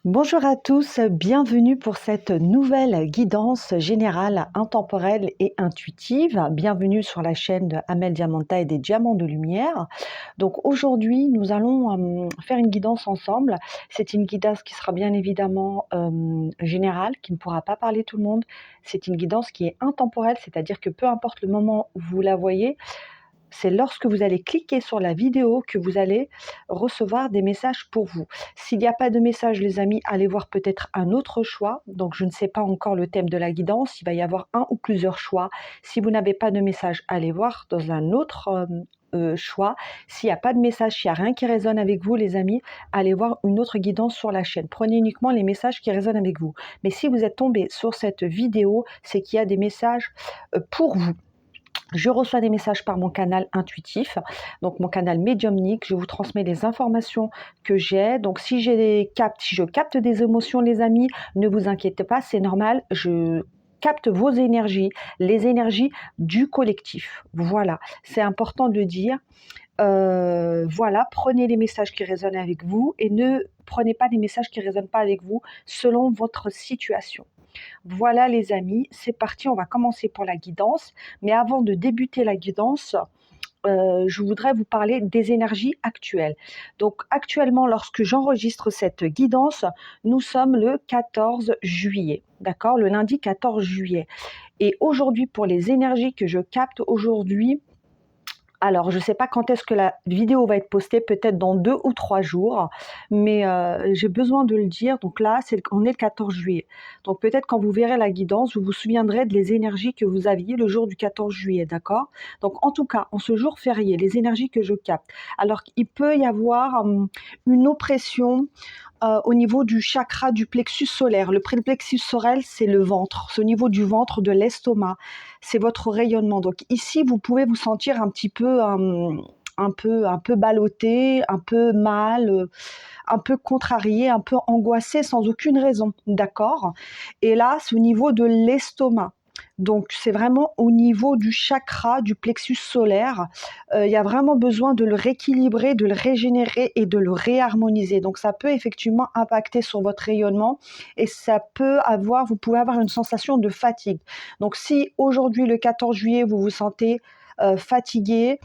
Bonjour à tous, bienvenue pour cette nouvelle guidance générale, intemporelle et intuitive. Bienvenue sur la chaîne de Amel Diamanta et des Diamants de Lumière. Donc aujourd'hui, nous allons faire une guidance ensemble. C'est une guidance qui sera bien évidemment générale, qui ne pourra pas parler tout le monde. C'est une guidance qui est intemporelle, c'est-à-dire que peu importe le moment où vous la voyez, c'est lorsque vous allez cliquer sur la vidéo que vous allez recevoir des messages pour vous. S'il n'y a pas de message, les amis, allez voir peut-être un autre choix. Donc, je ne sais pas encore le thème de la guidance. Il va y avoir un ou plusieurs choix. Si vous n'avez pas de message, allez voir dans un autre choix. S'il n'y a pas de message, s'il n'y a rien qui résonne avec vous, les amis, allez voir une autre guidance sur la chaîne. Prenez uniquement les messages qui résonnent avec vous. Mais si vous êtes tombé sur cette vidéo, c'est qu'il y a des messages pour vous. Je reçois des messages par mon canal intuitif, donc mon canal médiumnique. Je vous transmets les informations que j'ai. Donc si je capte des émotions, les amis, ne vous inquiétez pas, c'est normal. Je capte vos énergies, les énergies du collectif. Voilà, c'est important de le dire. Voilà, prenez les messages qui résonnent avec vous et ne prenez pas des messages qui ne résonnent pas avec vous selon votre situation. Voilà les amis, c'est parti, on va commencer pour la guidance. Mais avant de débuter la guidance, je voudrais vous parler des énergies actuelles. Donc actuellement, lorsque j'enregistre cette guidance, nous sommes le 14 juillet, d'accord? Le lundi 14 juillet. Et aujourd'hui, pour les énergies que je capte aujourd'hui, alors, je ne sais pas quand est-ce que la vidéo va être postée, peut-être dans 2 ou 3 jours, mais j'ai besoin de le dire. Donc là, on est le 14 juillet. Donc peut-être quand vous verrez la guidance, vous vous souviendrez des énergies que vous aviez le jour du 14 juillet, d'accord? Donc en tout cas, en ce jour férié, les énergies que je capte. Alors il peut y avoir une oppression au niveau du chakra du plexus solaire. Le plexus solaire, c'est le ventre, c'est au niveau du ventre, de l'estomac, c'est votre rayonnement. Donc ici, vous pouvez vous sentir un peu ballotté, un peu mal, un peu contrarié, un peu angoissé sans aucune raison, d'accord? Et là, c'est au niveau de l'estomac. Donc c'est vraiment au niveau du chakra, du plexus solaire. Il y a vraiment besoin de le rééquilibrer, de le régénérer et de le réharmoniser. Donc ça peut effectivement impacter sur votre rayonnement et vous pouvez avoir une sensation de fatigue. Donc si aujourd'hui, le 14 juillet, vous vous sentez fatigué,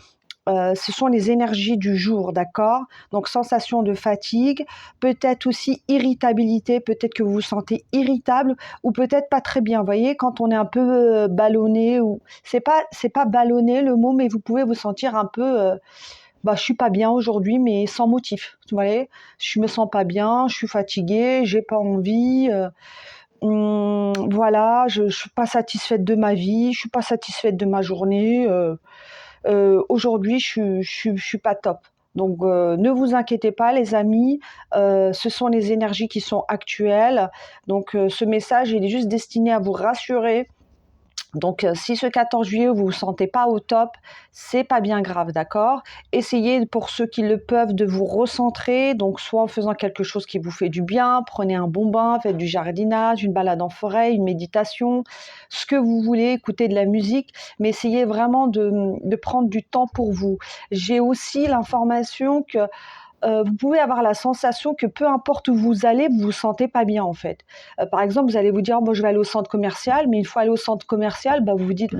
ce sont les énergies du jour, d'accord? Donc sensation de fatigue, peut-être aussi irritabilité, peut-être que vous vous sentez irritable ou peut-être pas très bien. Vous voyez, quand on est un peu ballonné, ou c'est pas ballonné le mot, mais vous pouvez vous sentir un peu je suis pas bien aujourd'hui, mais sans motif. Vous voyez, je me sens pas bien, je suis fatiguée, j'ai pas envie. Voilà, je suis pas satisfaite de ma vie, je suis pas satisfaite de ma journée. Aujourd'hui, je suis pas top. Donc, ne vous inquiétez pas, les amis. Ce sont les énergies qui sont actuelles. Donc, ce message, il est juste destiné à vous rassurer. Donc, si ce 14 juillet, vous vous sentez pas au top, c'est pas bien grave, d'accord? Essayez, pour ceux qui le peuvent, de vous recentrer. Donc, soit en faisant quelque chose qui vous fait du bien, prenez un bon bain, faites du jardinage, une balade en forêt, une méditation, ce que vous voulez, écoutez de la musique, mais essayez vraiment de prendre du temps pour vous. J'ai aussi l'information que vous pouvez avoir la sensation que peu importe où vous allez, vous vous sentez pas bien en fait. Par exemple, vous allez vous dire: «Moi, je vais aller au centre commercial», mais une fois allé au centre commercial, vous vous dites: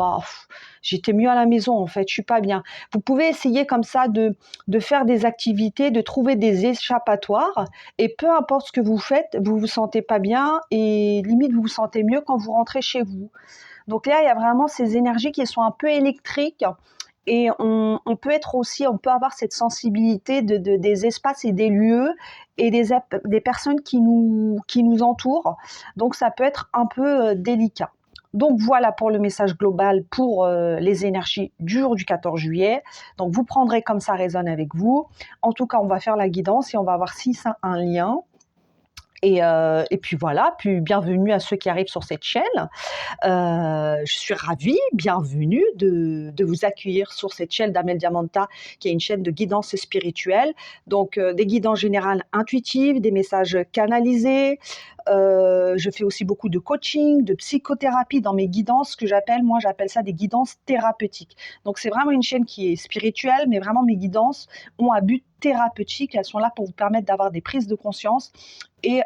J'étais mieux à la maison en fait, je suis pas bien». Vous pouvez essayer comme ça de faire des activités, de trouver des échappatoires et peu importe ce que vous faites, vous vous sentez pas bien et limite vous vous sentez mieux quand vous rentrez chez vous. Donc là, il y a vraiment ces énergies qui sont un peu électriques et on peut avoir cette sensibilité des espaces et des lieux et des personnes qui nous entourent. Donc ça peut être un peu délicat. Donc voilà pour le message global pour les énergies du jour du 14 juillet. Donc vous prendrez comme ça résonne avec vous. En tout cas, on va faire la guidance et on va voir si ça a un lien. Et puis voilà, puis bienvenue à ceux qui arrivent sur cette chaîne. Je suis ravie, bienvenue de vous accueillir sur cette chaîne d'Amel Diamanta, qui est une chaîne de guidance spirituelle. Donc, des guidances générales intuitives, des messages canalisés. Je fais aussi beaucoup de coaching, de psychothérapie dans mes guidances, j'appelle ça des guidances thérapeutiques. Donc, c'est vraiment une chaîne qui est spirituelle, mais vraiment mes guidances ont à but thérapeutiques, elles sont là pour vous permettre d'avoir des prises de conscience et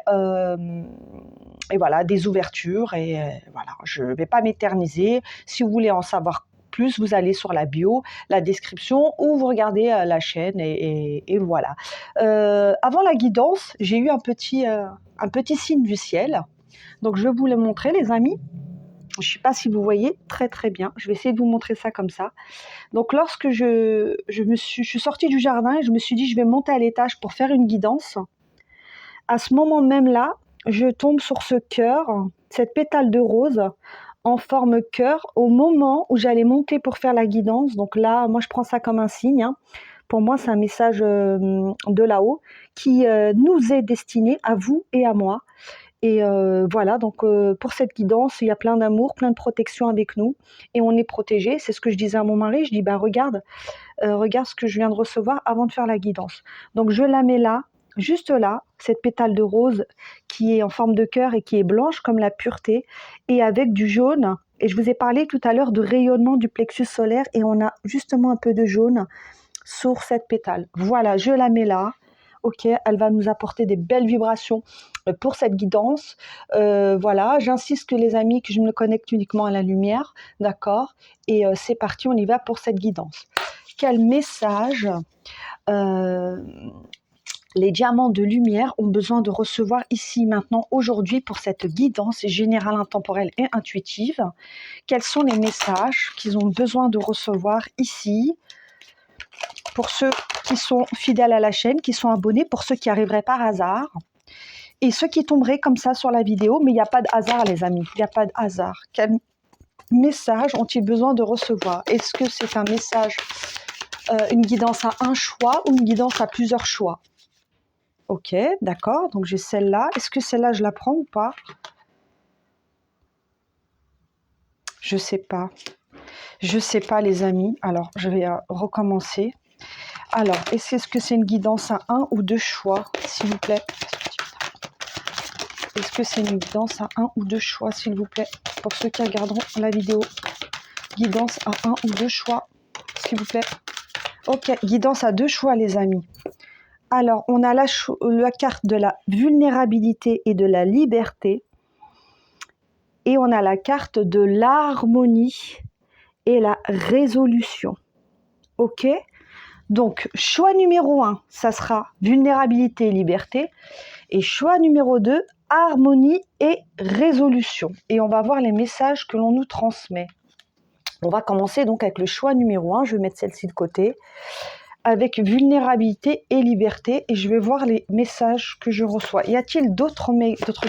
voilà, des ouvertures. Et voilà, je ne vais pas m'éterniser. Si vous voulez en savoir plus, vous allez sur la bio, la description, ou vous regardez la chaîne et voilà. Avant la guidance, j'ai eu un petit signe du ciel. Donc je vais vous le montrer, les amis. Je ne sais pas si vous voyez très très bien. Je vais essayer de vous montrer ça comme ça. Donc lorsque je suis sortie du jardin et je me suis dit je vais monter à l'étage pour faire une guidance, à ce moment même là, je tombe sur ce cœur, cette pétale de rose en forme cœur au moment où j'allais monter pour faire la guidance. Donc là, moi je prends ça comme un signe. Pour moi, c'est un message de là-haut qui nous est destiné, à vous et à moi. Et voilà, donc pour cette guidance, il y a plein d'amour, plein de protection avec nous. Et on est protégé. C'est ce que je disais à mon mari. Je dis, regarde ce que je viens de recevoir avant de faire la guidance. Donc je la mets là, juste là, cette pétale de rose qui est en forme de cœur et qui est blanche comme la pureté, et avec du jaune. Et je vous ai parlé tout à l'heure de rayonnement du plexus solaire, et on a justement un peu de jaune sur cette pétale. Voilà, je la mets là. Ok, elle va nous apporter des belles vibrations pour cette guidance. Voilà, j'insiste que les amis, que je me connecte uniquement à la lumière, d'accord. Et c'est parti, on y va pour cette guidance. Quel message les diamants de lumière ont besoin de recevoir ici, maintenant, aujourd'hui, pour cette guidance générale, intemporelle et intuitive? Quels sont les messages qu'ils ont besoin de recevoir ici, pour ceux qui sont fidèles à la chaîne, qui sont abonnés, pour ceux qui arriveraient par hasard, et ceux qui tomberaient comme ça sur la vidéo? Mais il n'y a pas de hasard, les amis, il n'y a pas de hasard. Quel message ont-ils besoin de recevoir? Est-ce que c'est un message, une guidance à un choix, ou une guidance à plusieurs choix? Ok, d'accord, donc j'ai celle-là. Est-ce que celle-là, je la prends ou pas? Je sais pas. Je sais pas, les amis. Alors, je vais recommencer. Alors, est-ce que c'est une guidance à un ou deux choix, s'il vous plaît? Est-ce que c'est une guidance à un ou deux choix, s'il vous plaît? Pour ceux qui regarderont la vidéo. Guidance à un ou deux choix, s'il vous plaît. Ok, guidance à deux choix, les amis. Alors, on a la carte de la vulnérabilité et de la liberté. Et on a la carte de l'harmonie et la résolution. Ok? Donc, choix numéro 1, ça sera vulnérabilité et liberté. Et choix numéro 2, harmonie et résolution. Et on va voir les messages que l'on nous transmet. On va commencer donc avec le choix numéro 1. Je vais mettre celle-ci de côté. Avec vulnérabilité et liberté. Et je vais voir les messages que je reçois. Y a-t-il d'autres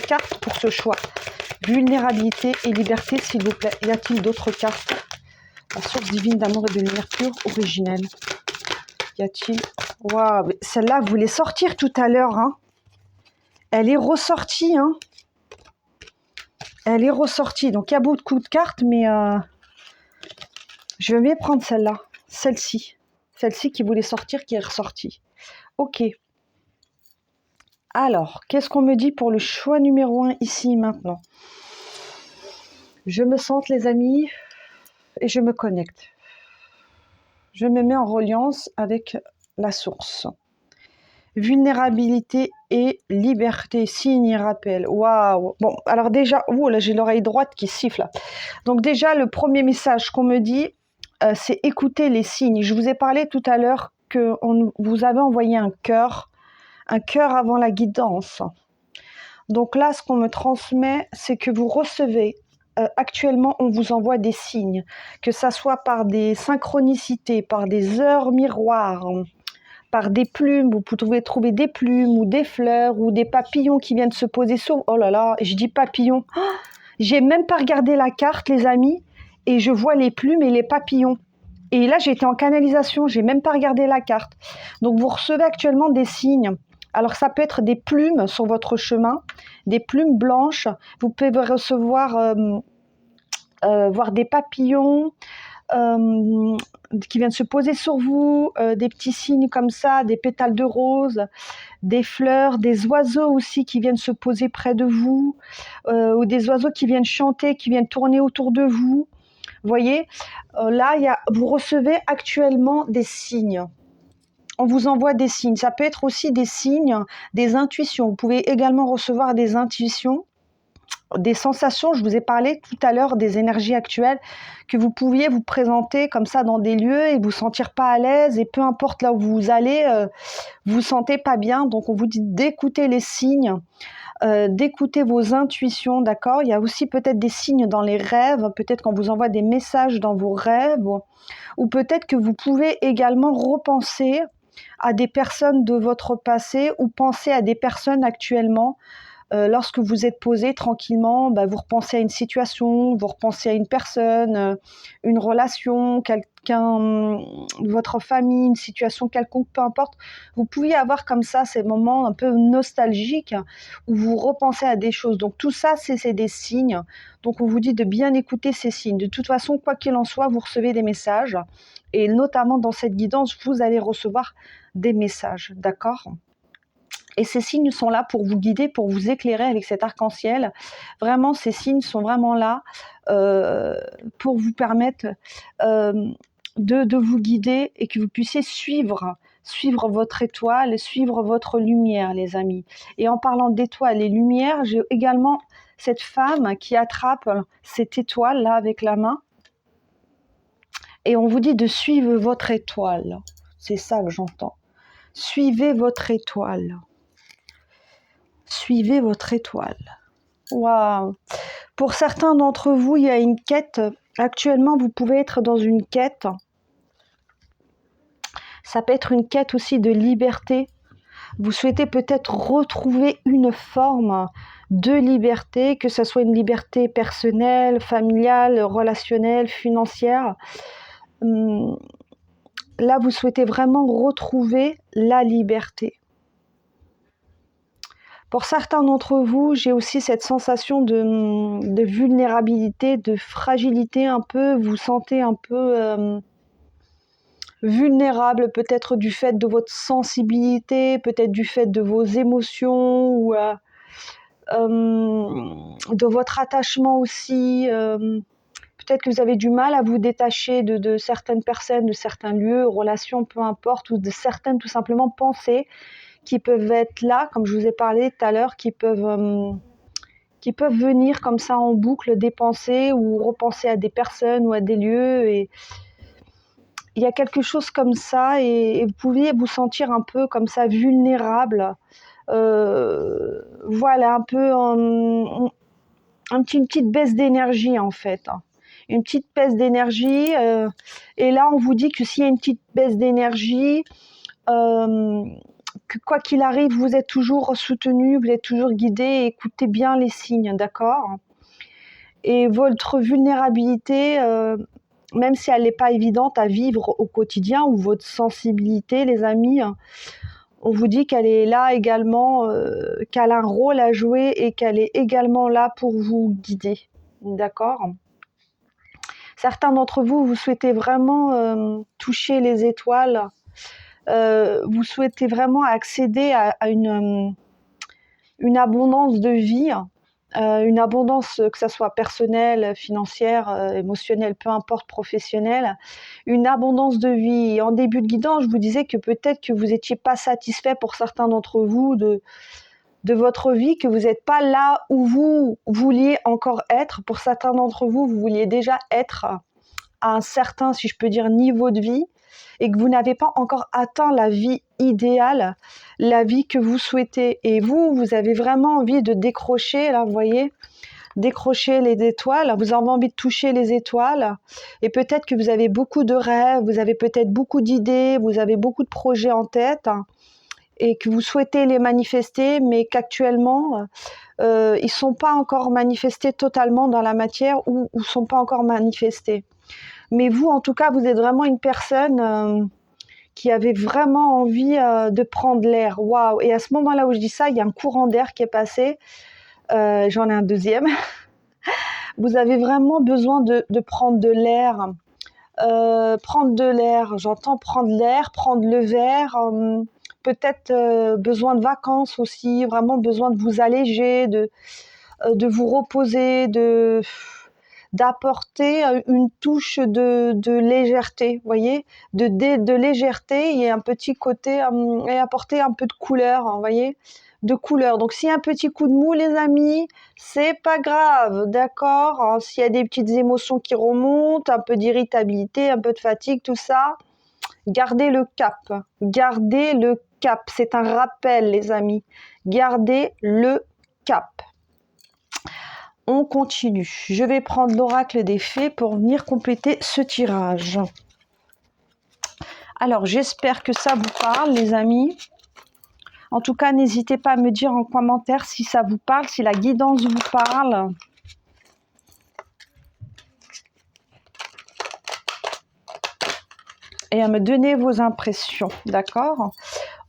cartes pour ce choix? Vulnérabilité et liberté, s'il vous plaît. Y a-t-il d'autres cartes? La source divine d'amour et de lumière pure, originelle. Y a-t-il... Waouh, celle-là, vous voulez sortir tout à l'heure, hein? Elle est ressortie, hein? Elle est ressortie. Donc, il y a beaucoup de cartes, mais je vais bien prendre celle-là. Celle-ci. Celle-ci qui voulait sortir, qui est ressortie. Ok. Alors, qu'est-ce qu'on me dit pour le choix numéro 1 ici, maintenant? Je me sente, les amis, et je me connecte. Je me mets en reliance avec la source. Vulnérabilité et liberté, signe et rappel. Waouh! Bon, alors déjà, là j'ai l'oreille droite qui siffle. Donc déjà, le premier message qu'on me dit, c'est écouter les signes. Je vous ai parlé tout à l'heure que vous avez envoyé un cœur avant la guidance. Donc là, ce qu'on me transmet, c'est que vous recevez. Actuellement, on vous envoie des signes, que ça soit par des synchronicités, par des heures miroirs, par des plumes. Vous pouvez trouver des plumes ou des fleurs ou des papillons qui viennent se poser sur... Oh là là, je dis papillons. Oh, j'ai même pas regardé la carte, les amis, et je vois les plumes et les papillons. Et là, j'étais en canalisation, j'ai même pas regardé la carte. Donc, vous recevez actuellement des signes. Alors, ça peut être des plumes sur votre chemin, des plumes blanches. Vous pouvez recevoir, voir des papillons qui viennent se poser sur vous, des petits signes comme ça, des pétales de rose, des fleurs, des oiseaux aussi qui viennent se poser près de vous, ou des oiseaux qui viennent chanter, qui viennent tourner autour de vous. Vous voyez, là, vous recevez actuellement des signes. on vous envoie des signes. Ça peut être aussi des signes, des intuitions. Vous pouvez également recevoir des intuitions, des sensations. Je vous ai parlé tout à l'heure des énergies actuelles, que vous pouviez vous présenter comme ça dans des lieux et vous sentir pas à l'aise, et peu importe là où vous allez, vous vous sentez pas bien. Donc on vous dit d'écouter les signes, d'écouter vos intuitions, d'accord? Il y a aussi peut-être des signes dans les rêves, peut-être qu'on vous envoie des messages dans vos rêves, ou peut-être que vous pouvez également repenser à des personnes de votre passé, ou penser à des personnes actuellement. Lorsque vous êtes posé tranquillement, vous repensez à une situation, vous repensez à une personne, une relation, quelqu'un, votre famille, une situation quelconque, peu importe. Vous pouvez avoir comme ça ces moments un peu nostalgiques où vous repensez à des choses. Donc tout ça, c'est des signes. Donc on vous dit de bien écouter ces signes. De toute façon, quoi qu'il en soit, vous recevez des messages. Et notamment dans cette guidance, vous allez recevoir des messages, d'accord ? Et ces signes sont là pour vous guider, pour vous éclairer avec cet arc-en-ciel. Vraiment, ces signes sont vraiment là pour vous permettre de vous guider et que vous puissiez suivre votre étoile, suivre votre lumière, les amis. Et en parlant d'étoiles et lumière, j'ai également cette femme qui attrape cette étoile-là avec la main. Et on vous dit de suivre votre étoile. C'est ça que j'entends. Suivez votre étoile. Suivez votre étoile. Waouh! Pour certains d'entre vous, il y a une quête. Actuellement, vous pouvez être dans une quête. Ça peut être une quête aussi de liberté. Vous souhaitez peut-être retrouver une forme de liberté, que ce soit une liberté personnelle, familiale, relationnelle, financière. Là, vous souhaitez vraiment retrouver la liberté. Pour certains d'entre vous, j'ai aussi cette sensation de vulnérabilité, de fragilité un peu. Vous sentez un peu vulnérable, peut-être du fait de votre sensibilité, peut-être du fait de vos émotions, ou de votre attachement aussi. Peut-être que vous avez du mal à vous détacher de certaines personnes, de certains lieux, relations, peu importe, ou de certaines tout simplement pensées qui peuvent être là, comme je vous ai parlé tout à l'heure, qui peuvent venir comme ça en boucle, des pensées, ou repenser à des personnes ou à des lieux. Et il y a quelque chose comme ça, et vous pouviez vous sentir un peu comme ça vulnérable. Voilà, un peu une petite baisse d'énergie en fait. Une petite baisse d'énergie. Et là, on vous dit que s'il y a une petite baisse d'énergie, que quoi qu'il arrive, vous êtes toujours soutenu, vous êtes toujours guidé, écoutez bien les signes, d'accord ? Et votre vulnérabilité, même si elle n'est pas évidente à vivre au quotidien, ou votre sensibilité, les amis, on vous dit qu'elle est là également, qu'elle a un rôle à jouer, et qu'elle est également là pour vous guider, d'accord ? Certains d'entre vous, vous souhaitez vraiment toucher les étoiles. Vous souhaitez vraiment accéder à une abondance de vie, une abondance, que ce soit personnelle, financière, émotionnelle, peu importe, professionnelle, une abondance de vie. Et en début de guidance, je vous disais que peut-être que vous n'étiez pas satisfait pour certains d'entre vous de votre vie, que vous n'êtes pas là où vous vouliez encore être. Pour certains d'entre vous, vous vouliez déjà être à un certain, si je peux dire, niveau de vie, et que vous n'avez pas encore atteint la vie idéale, la vie que vous souhaitez. Et vous avez vraiment envie de décrocher, là, vous voyez, décrocher les étoiles, vous avez envie de toucher les étoiles, et peut-être que vous avez beaucoup de rêves, vous avez peut-être beaucoup d'idées, vous avez beaucoup de projets en tête, et que vous souhaitez les manifester, mais qu'actuellement, ils ne sont pas encore manifestés totalement dans la matière, ou ne sont pas encore manifestés. Mais vous, en tout cas, vous êtes vraiment une personne qui avait vraiment envie de prendre l'air. Waouh! Et à ce moment-là où je dis ça, il y a un courant d'air qui est passé. J'en ai un deuxième. Vous avez vraiment besoin de prendre de l'air. Prendre de l'air, j'entends prendre l'air, prendre le verre. Peut-être besoin de vacances aussi, vraiment besoin de vous alléger, de vous reposer, d'apporter une touche de légèreté, vous voyez, de légèreté et un petit côté, et apporter un peu de couleur, vous voyez, de couleur. Donc s'il y a un petit coup de mou, les amis, c'est pas grave, d'accord, hein. S'il y a des petites émotions qui remontent, un peu d'irritabilité, un peu de fatigue, tout ça, gardez le cap, gardez le cap. C'est un rappel, les amis. Gardez le cap. On continue. Je vais prendre l'oracle des fées pour venir compléter ce tirage. Alors, j'espère que ça vous parle, les amis. En tout cas, n'hésitez pas à me dire en commentaire si ça vous parle, si la guidance vous parle. Et à me donner vos impressions, d'accord?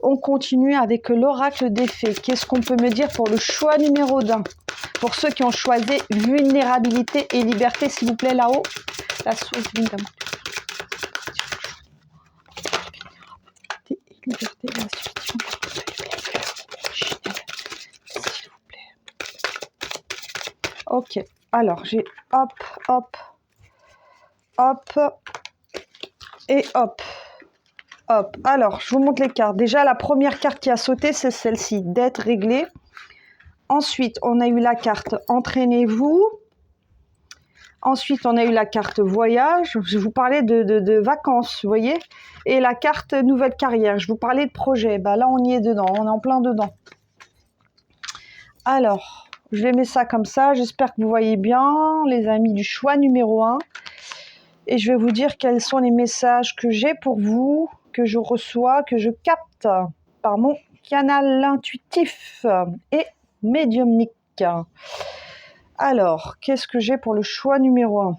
On continue avec l'oracle des fées. Qu'est-ce qu'on peut me dire pour le choix numéro 1? Pour ceux qui ont choisi vulnérabilité et liberté, s'il vous plaît, là-haut. La source vulnérabilité et liberté, la suite. S'il vous plaît. Ok, alors j'ai hop, hop, hop, et hop. Hop, alors je vous montre les cartes. Déjà, la première carte qui a sauté, c'est celle-ci, d'être réglée. Ensuite, on a eu la carte entraînez-vous. Ensuite, on a eu la carte voyage. Je vous parlais de vacances, vous voyez. Et la carte nouvelle carrière. Je vous parlais de projet. Bah, là, on y est dedans. On est en plein dedans. Alors, je vais mettre ça comme ça. J'espère que vous voyez bien, les amis du choix numéro 1. Et je vais vous dire quels sont les messages que j'ai pour vous, que je reçois, que je capte par mon canal intuitif et médiumnique. Alors, qu'est-ce que j'ai pour le choix numéro 1?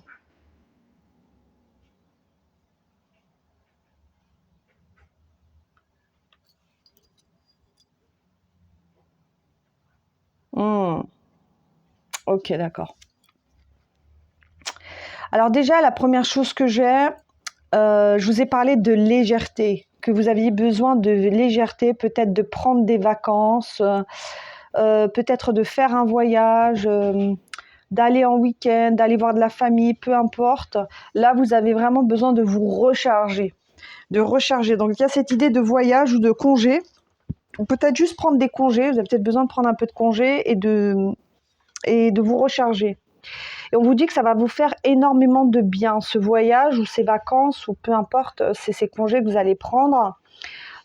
Ok, d'accord. Alors déjà, la première chose que j'ai, je vous ai parlé de légèreté, que vous aviez besoin de légèreté, peut-être de prendre des vacances, peut-être de faire un voyage, d'aller en week-end, d'aller voir de la famille, peu importe. Là, vous avez vraiment besoin de vous recharger, de recharger. Donc, il y a cette idée de voyage ou de congé, ou peut-être juste prendre des congés. Vous avez peut-être besoin de prendre un peu de congé et de vous recharger. Et on vous dit que ça va vous faire énormément de bien, ce voyage ou ces vacances, ou peu importe, ces congés que vous allez prendre,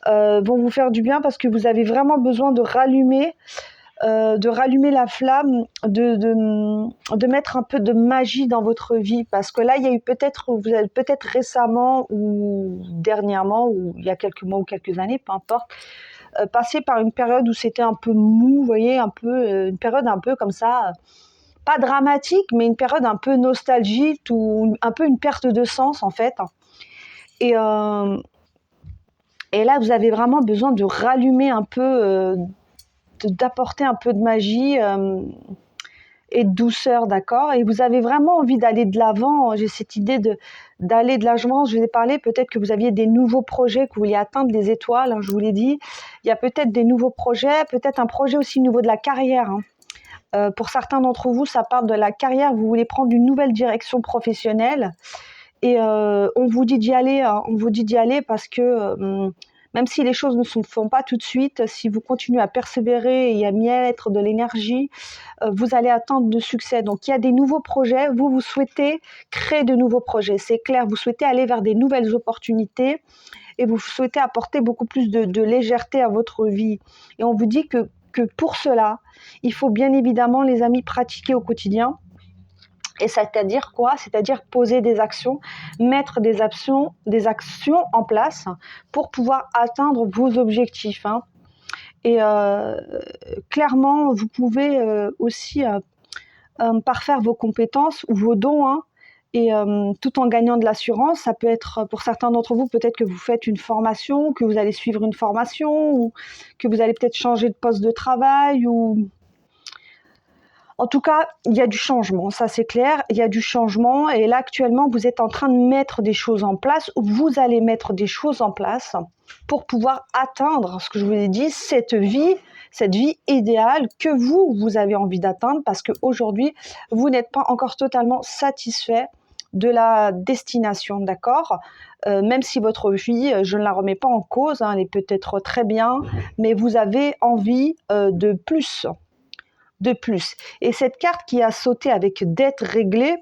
vont vous faire du bien parce que vous avez vraiment besoin de rallumer la flamme, de mettre un peu de magie dans votre vie. Parce que là, il y a eu vous avez peut-être récemment ou dernièrement, ou il y a quelques mois ou quelques années, peu importe, passé par une période où c'était un peu mou, vous voyez, une période un peu comme ça, pas dramatique, mais une période un peu nostalgique ou un peu une perte de sens en fait. Et là, vous avez vraiment besoin de rallumer un peu, d'apporter un peu de magie et de douceur, d'accord? Et vous avez vraiment envie d'aller de l'avant. J'ai cette idée d'aller de l'avant. Je vous ai parlé, peut-être que vous aviez des nouveaux projets, que vous vouliez atteindre des étoiles, hein, je vous l'ai dit. Il y a peut-être des nouveaux projets, peut-être un projet aussi au niveau de la carrière, hein. Pour certains d'entre vous, ça parle de la carrière. Vous voulez prendre une nouvelle direction professionnelle et on vous dit d'y aller. Hein, on vous dit d'y aller parce que même si les choses ne se font pas tout de suite, si vous continuez à persévérer et à mettre de l'énergie, vous allez atteindre de succès. Donc, il y a des nouveaux projets. Vous souhaitez créer de nouveaux projets. C'est clair, vous souhaitez aller vers des nouvelles opportunités et vous souhaitez apporter beaucoup plus de légèreté à votre vie. Et on vous dit que pour cela, il faut bien évidemment, les amis, pratiquer au quotidien. Et c'est-à-dire quoi? C'est-à-dire poser des actions, mettre des actions en place pour pouvoir atteindre vos objectifs, hein. Et clairement, vous pouvez aussi parfaire vos compétences ou vos dons, hein, et tout en gagnant de l'assurance. Ça peut être, pour certains d'entre vous, peut-être que vous faites une formation, que vous allez suivre une formation, ou que vous allez peut-être changer de poste de travail, ou En tout cas, il y a du changement, ça c'est clair, il y a du changement et là actuellement vous êtes en train de mettre des choses en place, ou vous allez mettre des choses en place pour pouvoir atteindre ce que je vous ai dit, cette vie idéale que vous avez envie d'atteindre, parce qu'aujourd'hui, vous n'êtes pas encore totalement satisfait de la destination, d'accord? Même si votre vie, je ne la remets pas en cause, hein, elle est peut-être très bien, mais vous avez envie de plus. De plus. Et cette carte qui a sauté avec dette réglée,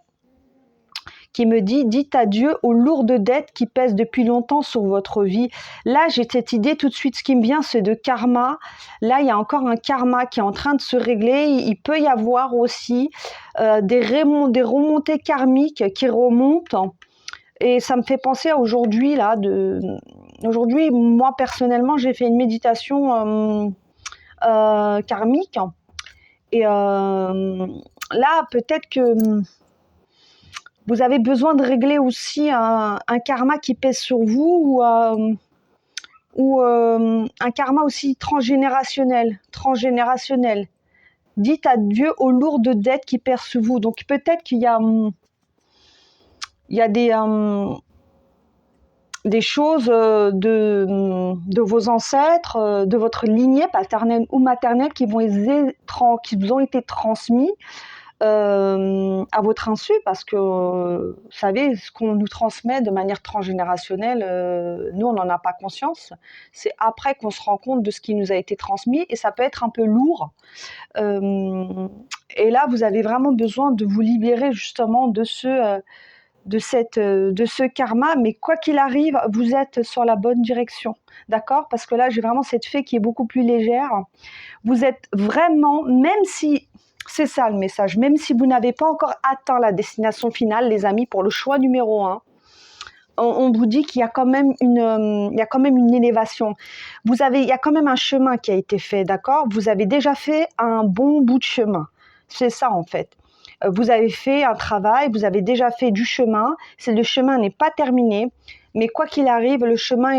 qui me dit « Dites adieu aux lourdes dettes qui pèsent depuis longtemps sur votre vie ». Là, j'ai cette idée tout de suite, ce qui me vient, c'est de karma. Là, il y a encore un karma qui est en train de se régler. Il peut y avoir aussi des remontées karmiques qui remontent. Et ça me fait penser à aujourd'hui, là, aujourd'hui, moi, personnellement, j'ai fait une méditation karmique. Et là, peut-être que vous avez besoin de régler aussi un karma qui pèse sur vous, ou un karma aussi transgénérationnel. Dites adieu aux lourdes dettes qui pèsent sur vous. Donc peut-être qu'il y a des choses de vos ancêtres, de votre lignée paternelle ou maternelle qui vous ont été transmis à votre insu, parce que vous savez, ce qu'on nous transmet de manière transgénérationnelle, nous on n'en a pas conscience, c'est après qu'on se rend compte de ce qui nous a été transmis, et ça peut être un peu lourd, et là vous avez vraiment besoin de vous libérer justement de ce karma, mais quoi qu'il arrive, vous êtes sur la bonne direction, d'accord? Parce que là, j'ai vraiment cette fée qui est beaucoup plus légère. Vous êtes vraiment, même si, c'est ça le message, même si vous n'avez pas encore atteint la destination finale, les amis, pour le choix numéro 1, on vous dit qu'il y a quand même une élévation. Il y a quand même un chemin qui a été fait, d'accord? Vous avez déjà fait un bon bout de chemin. C'est ça, en fait. Vous avez fait un travail, vous avez déjà fait du chemin. Le chemin n'est pas terminé, mais quoi qu'il arrive, le chemin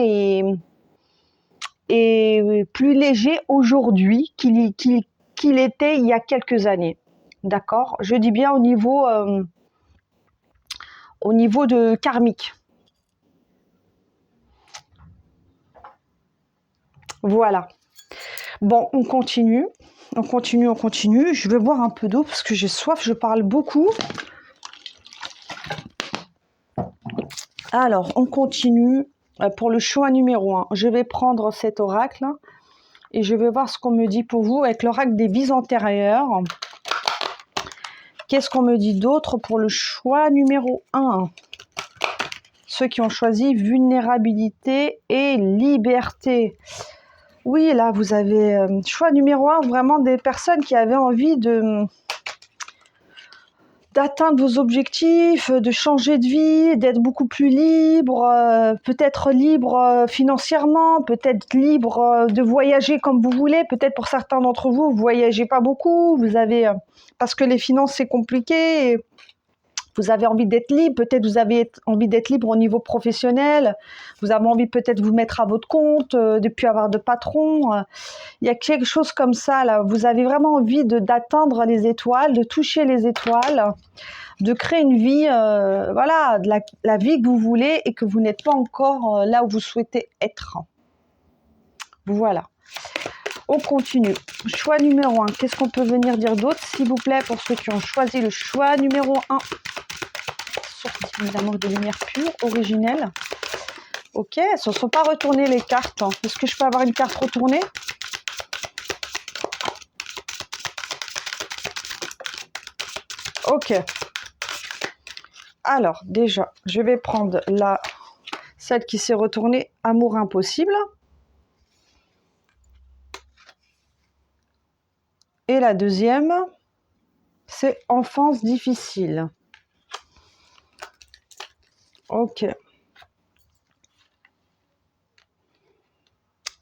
est plus léger aujourd'hui qu'il était il y a quelques années. D'accord? Je dis bien au niveau de karmique. Voilà. Bon, on continue. On continue. Je vais boire un peu d'eau parce que j'ai soif, je parle beaucoup. Alors, on continue pour le choix numéro 1. Je vais prendre cet oracle et je vais voir ce qu'on me dit pour vous avec l'oracle des vies antérieures. Qu'est-ce qu'on me dit d'autre pour le choix numéro 1? Ceux qui ont choisi vulnérabilité et liberté. Oui, là, vous avez choix numéro 1, vraiment des personnes qui avaient envie d'atteindre vos objectifs, de changer de vie, d'être beaucoup plus libre, peut-être libre financièrement, peut-être libre de voyager comme vous voulez. Peut-être pour certains d'entre vous, vous ne voyagez pas beaucoup, parce que les finances, c'est compliqué. Vous avez envie d'être libre, peut-être vous avez envie d'être libre au niveau professionnel, vous avez envie peut-être de vous mettre à votre compte, de ne plus avoir de patron. Il y a quelque chose comme ça, là. Vous avez vraiment envie d'atteindre les étoiles, de toucher les étoiles, de créer une vie, voilà, la vie que vous voulez et que vous n'êtes pas encore là où vous souhaitez être. Voilà. On continue. Choix numéro 1. Qu'est-ce qu'on peut venir dire d'autre, s'il vous plaît, pour ceux qui ont choisi le choix numéro 1? Sortie d'amour de lumière pure, originelle. Ok, elles ne se sont pas retournées les cartes. Est-ce que je peux avoir une carte retournée? Ok. Alors, déjà, je vais prendre celle qui s'est retournée, amour impossible. Et la deuxième, c'est enfance difficile. Ok.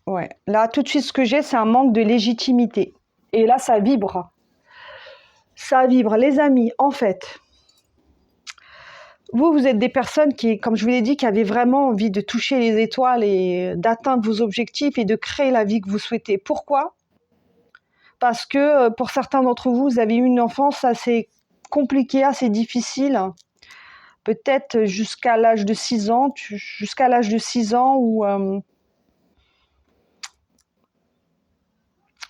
Ouais. Là, tout de suite, ce que j'ai, c'est un manque de légitimité. Et là, ça vibre. Ça vibre. Les amis, en fait, vous êtes des personnes qui, comme je vous l'ai dit, qui avaient vraiment envie de toucher les étoiles et d'atteindre vos objectifs et de créer la vie que vous souhaitez. Pourquoi ? parce que pour certains d'entre vous, vous avez eu une enfance assez compliquée, assez difficile, peut-être jusqu'à l'âge de 6 ans, où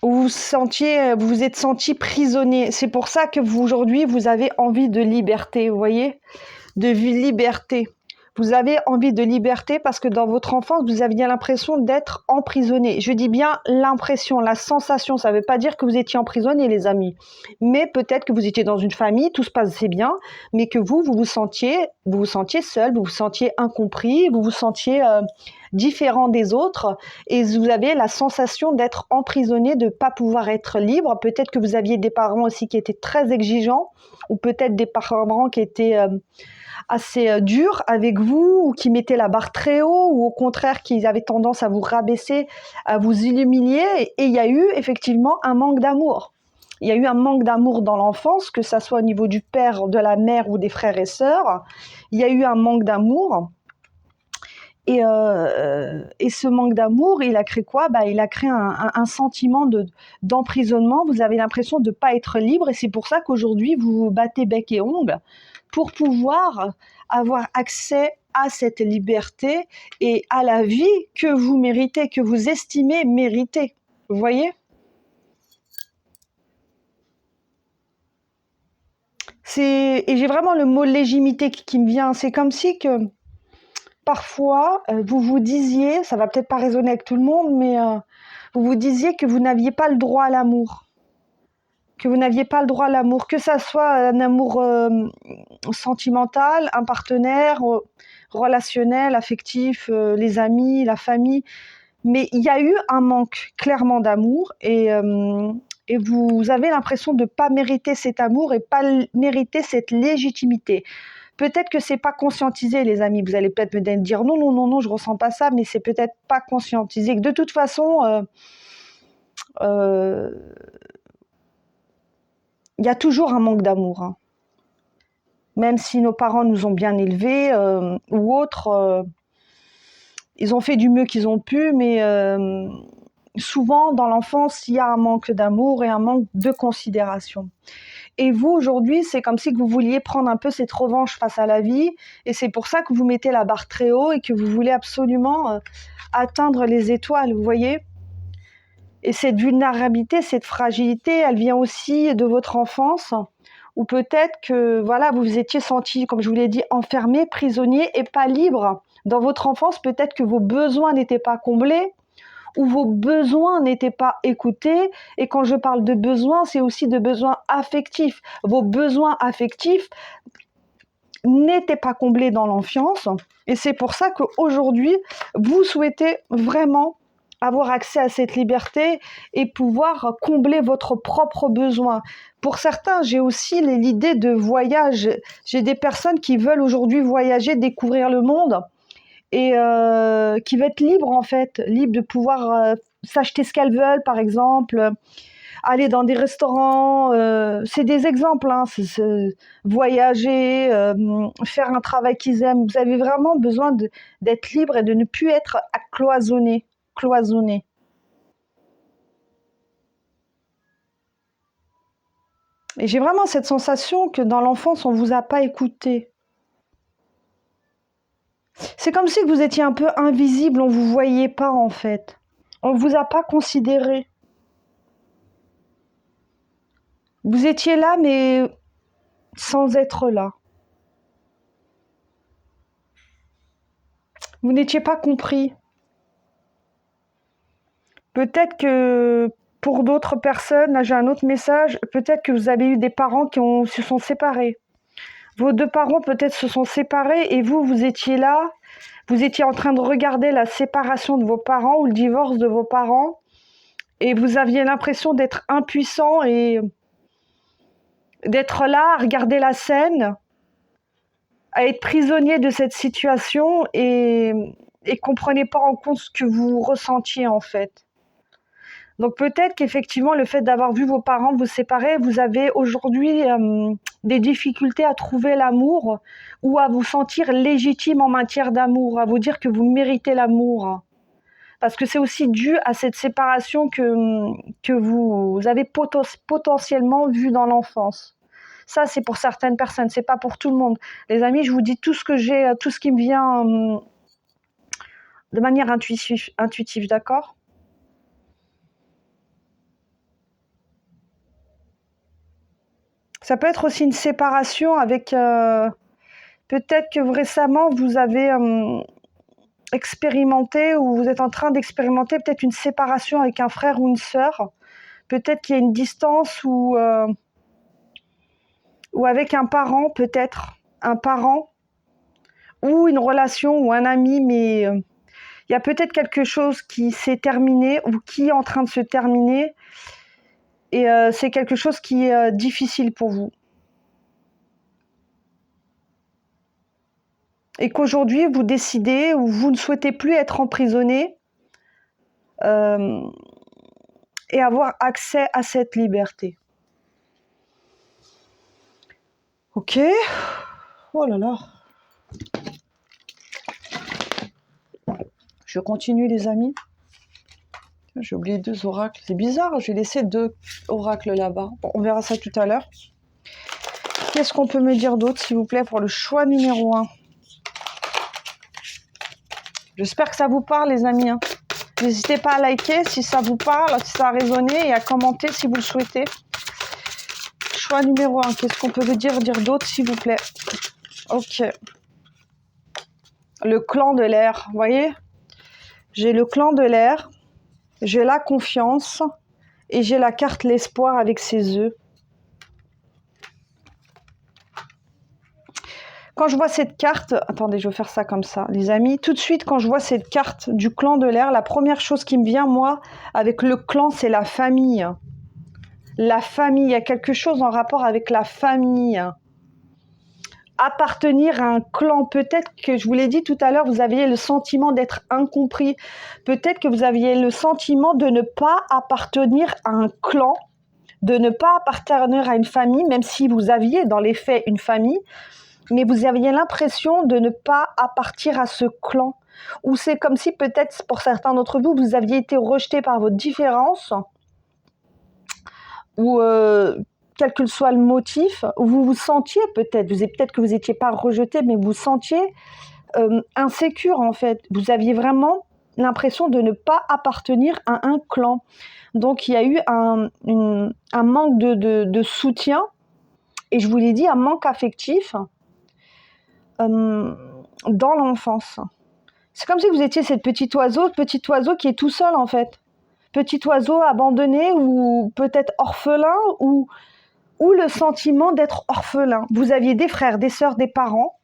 vous vous êtes senti prisonnier. C'est pour ça que aujourd'hui, vous avez envie de liberté, vous voyez, de liberté. Vous avez envie de liberté parce que dans votre enfance, vous aviez l'impression d'être emprisonné. Je dis bien l'impression, la sensation. Ça ne veut pas dire que vous étiez emprisonné, les amis. Mais peut-être que vous étiez dans une famille, tout se passait bien, mais que vous vous sentiez seul, vous vous sentiez incompris, vous vous sentiez différent des autres, et vous avez la sensation d'être emprisonné, de ne pas pouvoir être libre. Peut-être que vous aviez des parents aussi qui étaient très exigeants, ou peut-être des parents qui étaient assez durs avec vous, ou qui mettaient la barre très haut, ou au contraire qui avaient tendance à vous rabaisser, à vous humilier. Et il y a eu effectivement un manque d'amour. Il y a eu un manque d'amour dans l'enfance, que ça soit au niveau du père, de la mère ou des frères et sœurs. Il y a eu un manque d'amour. Et ce manque d'amour, il a créé quoi? Il a créé un sentiment d'emprisonnement. Vous avez l'impression de ne pas être libre, et c'est pour ça qu'aujourd'hui, vous vous battez bec et ongles pour pouvoir avoir accès à cette liberté et à la vie que vous méritez, que vous estimez mériter. Vous voyez? Et j'ai vraiment le mot légitimité qui me vient. C'est comme si que parfois, vous vous disiez, ça va peut-être pas résonner avec tout le monde, mais vous vous disiez que vous n'aviez pas le droit à l'amour. Que vous n'aviez pas le droit à l'amour, que ça soit un amour sentimental, un partenaire, relationnel, affectif, les amis, la famille. Mais il y a eu un manque clairement d'amour, et vous avez l'impression de ne pas mériter cet amour et pas mériter cette légitimité. Peut-être que c'est pas conscientisé, les amis. Vous allez peut-être me dire non, non, non, non, je ressens pas ça, mais c'est peut-être pas conscientisé. Que de toute façon, il y a toujours un manque d'amour, hein. Même si nos parents nous ont bien élevés ou autres, ils ont fait du mieux qu'ils ont pu, mais souvent dans l'enfance, il y a un manque d'amour et un manque de considération. Et vous, aujourd'hui, c'est comme si que vous vouliez prendre un peu cette revanche face à la vie, et c'est pour ça que vous mettez la barre très haut et que vous voulez absolument atteindre les étoiles, vous voyez? Et cette vulnérabilité, cette fragilité, elle vient aussi de votre enfance, ou peut-être que voilà, vous vous étiez senti, comme je vous l'ai dit, enfermé, prisonnier et pas libre. Dans votre enfance, peut-être que vos besoins n'étaient pas comblés, ou vos besoins n'étaient pas écoutés. Et quand je parle de besoins, c'est aussi de besoins affectifs. Vos besoins affectifs n'étaient pas comblés dans l'enfance, et c'est pour ça qu'aujourd'hui, vous souhaitez vraiment avoir accès à cette liberté et pouvoir combler votre propre besoin. Pour certains, j'ai aussi l'idée de voyage. J'ai des personnes qui veulent aujourd'hui voyager, découvrir le monde, et qui veulent être libres, en fait, libres de pouvoir s'acheter ce qu'elles veulent, par exemple, aller dans des restaurants, c'est des exemples, hein, voyager, faire un travail qu'ils aiment. Vous avez vraiment besoin d'être libre et de ne plus être cloisonné. Et j'ai vraiment cette sensation que dans l'enfance, on ne vous a pas écouté. C'est comme si vous étiez un peu invisible, on ne vous voyait pas en fait. On ne vous a pas considéré. Vous étiez là, mais sans être là. Vous n'étiez pas compris. Peut-être que pour d'autres personnes, là j'ai un autre message, peut-être que vous avez eu des parents qui se sont séparés. Vos deux parents peut-être se sont séparés, et vous étiez là, vous étiez en train de regarder la séparation de vos parents ou le divorce de vos parents, et vous aviez l'impression d'être impuissant et d'être là à regarder la scène, à être prisonnier de cette situation, et comprenez pas en compte ce que vous ressentiez en fait. Donc peut-être qu'effectivement, le fait d'avoir vu vos parents vous séparer, vous avez aujourd'hui des difficultés à trouver l'amour, ou à vous sentir légitime en matière d'amour, à vous dire que vous méritez l'amour. Parce que c'est aussi dû à cette séparation que vous avez potentiellement vue dans l'enfance. Ça, c'est pour certaines personnes, c'est pas pour tout le monde. Les amis, je vous dis tout ce que j'ai, tout ce qui me vient de manière intuitive, d'accord? Ça peut être aussi une séparation avec... peut-être que récemment, vous avez expérimenté ou vous êtes en train d'expérimenter peut-être une séparation avec un frère ou une sœur. Peut-être qu'il y a une distance ou avec un parent, peut-être. Un parent ou une relation ou un ami, mais il y a peut-être quelque chose qui s'est terminé ou qui est en train de se terminer et c'est quelque chose qui est difficile pour vous. Et qu'aujourd'hui, vous décidez ou vous ne souhaitez plus être emprisonné et avoir accès à cette liberté. Ok. Oh là là. Je continue, les amis. J'ai oublié 2 oracles. C'est bizarre, j'ai laissé 2 oracles là-bas. Bon, on verra ça tout à l'heure. Qu'est-ce qu'on peut me dire d'autre, s'il vous plaît, pour le choix numéro 1? J'espère que ça vous parle, les amis. N'hésitez pas à liker si ça vous parle, si ça a résonné, et à commenter si vous le souhaitez. Choix numéro 1. Qu'est-ce qu'on peut vous dire d'autre, s'il vous plaît? Ok. Le clan de l'air, vous voyez? J'ai le clan de l'air, j'ai la confiance, et j'ai la carte l'espoir avec ses œufs. Quand je vois cette carte, attendez, je vais faire ça comme ça, les amis. Tout de suite, quand je vois cette carte du clan de l'air, la première chose qui me vient, moi, avec le clan, c'est la famille. La famille, il y a quelque chose en rapport avec la famille. Appartenir à un clan, peut-être que, je vous l'ai dit tout à l'heure, vous aviez le sentiment d'être incompris. Peut-être que vous aviez le sentiment de ne pas appartenir à un clan, de ne pas appartenir à une famille, même si vous aviez dans les faits une famille, mais vous aviez l'impression de ne pas appartenir à ce clan. Ou c'est comme si peut-être pour certains d'entre vous, vous aviez été rejeté par votre différence, ou quel que soit le motif, ou vous vous sentiez peut-être que vous n'étiez pas rejeté, mais vous vous sentiez insécure en fait. Vous aviez vraiment l'impression de ne pas appartenir à un clan. Donc il y a eu un manque de soutien, et je vous l'ai dit, un manque affectif dans l'enfance. C'est comme si vous étiez ce petit oiseau qui est tout seul en fait. Petit oiseau abandonné ou peut-être orphelin ou le sentiment d'être orphelin. Vous aviez des frères, des sœurs, des parents,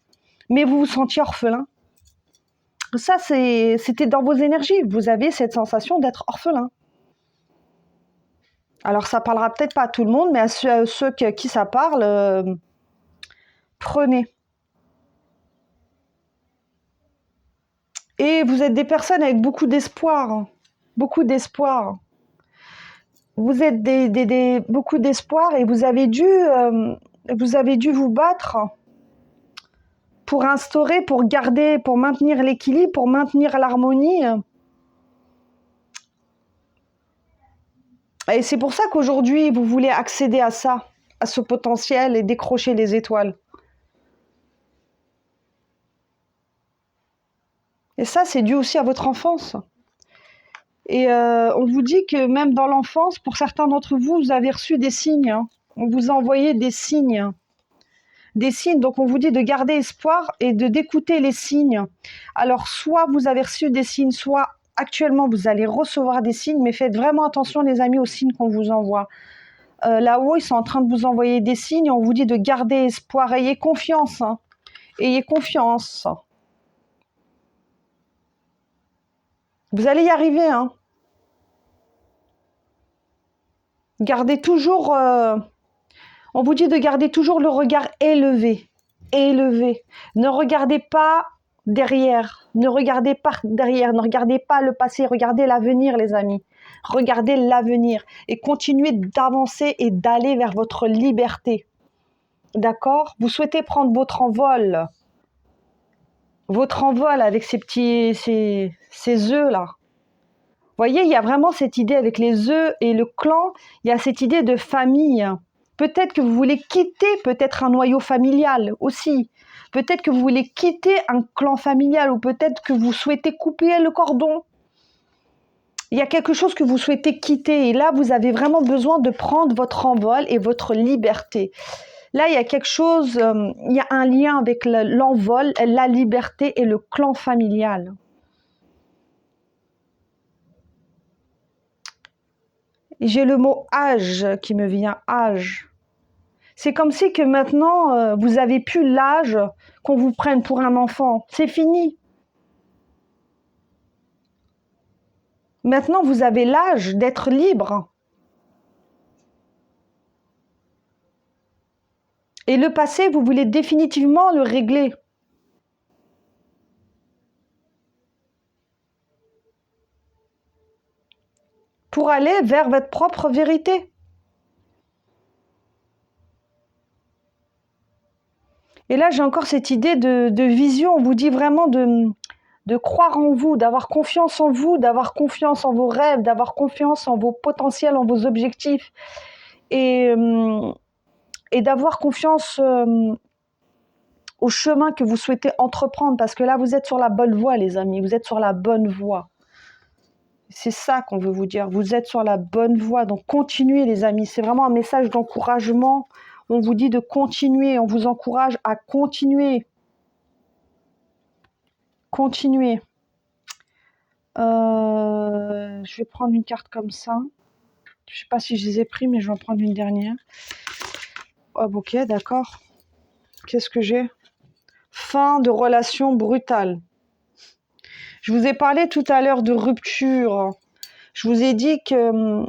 mais vous vous sentiez orphelin. Ça, c'était dans vos énergies. Vous avez cette sensation d'être orphelin. Alors, ça parlera peut-être pas à tout le monde, mais à ceux qui ça parle, prenez. Et vous êtes des personnes avec beaucoup d'espoir. Beaucoup d'espoir. Vous êtes beaucoup d'espoir et vous avez dû vous battre pour instaurer, pour garder, pour maintenir l'équilibre, pour maintenir l'harmonie. Et c'est pour ça qu'aujourd'hui, vous voulez accéder à ça, à ce potentiel et décrocher les étoiles. Et ça, c'est dû aussi à votre enfance. Et on vous dit que même dans l'enfance, pour certains d'entre vous, vous avez reçu des signes. On vous a envoyé des signes. Des signes, donc on vous dit de garder espoir et d'écouter les signes. Alors, soit vous avez reçu des signes, soit actuellement vous allez recevoir des signes, mais faites vraiment attention, les amis, aux signes qu'on vous envoie. Là-haut, ils sont en train de vous envoyer des signes, on vous dit de garder espoir, ayez confiance. Ayez confiance. Vous allez y arriver, hein. Gardez toujours... on vous dit de garder toujours le regard élevé. Élevé. Ne regardez pas derrière. Ne regardez pas derrière. Ne regardez pas le passé. Regardez l'avenir, les amis. Regardez l'avenir. Et continuez d'avancer et d'aller vers votre liberté. D'accord? Vous souhaitez prendre votre envol. Votre envol avec ces œufs-là. voyez, il y a vraiment cette idée avec les œufs et le clan, il y a cette idée de famille. Peut-être que vous voulez quitter peut-être un noyau familial aussi. Peut-être que vous voulez quitter un clan familial ou peut-être que vous souhaitez couper le cordon. Il y a quelque chose que vous souhaitez quitter et là, vous avez vraiment besoin de prendre votre envol et votre liberté. Là, il y a quelque chose, il y a un lien avec l'envol, la liberté et le clan familial. J'ai le mot âge qui me vient, âge. C'est comme si que maintenant, vous avez plus l'âge qu'on vous prenne pour un enfant. C'est fini. Maintenant, vous avez l'âge d'être libre. Et le passé, vous voulez définitivement le régler. Pour aller vers votre propre vérité. Et là, j'ai encore cette idée de vision. On vous dit vraiment de croire en vous, d'avoir confiance en vous, d'avoir confiance en vos rêves, d'avoir confiance en vos potentiels, en vos objectifs. Et d'avoir confiance au chemin que vous souhaitez entreprendre. Parce que là, vous êtes sur la bonne voie, les amis. Vous êtes sur la bonne voie. C'est ça qu'on veut vous dire. Vous êtes sur la bonne voie. Donc, continuez, les amis. C'est vraiment un message d'encouragement. On vous dit de continuer. On vous encourage à continuer. Continuez. Je vais prendre une carte comme ça. Je ne sais pas si je les ai pris, mais je vais en prendre une dernière. Oh, ok, d'accord. Qu'est-ce que j'ai? Fin de relation brutale. Je vous ai parlé tout à l'heure de rupture. Je vous ai dit que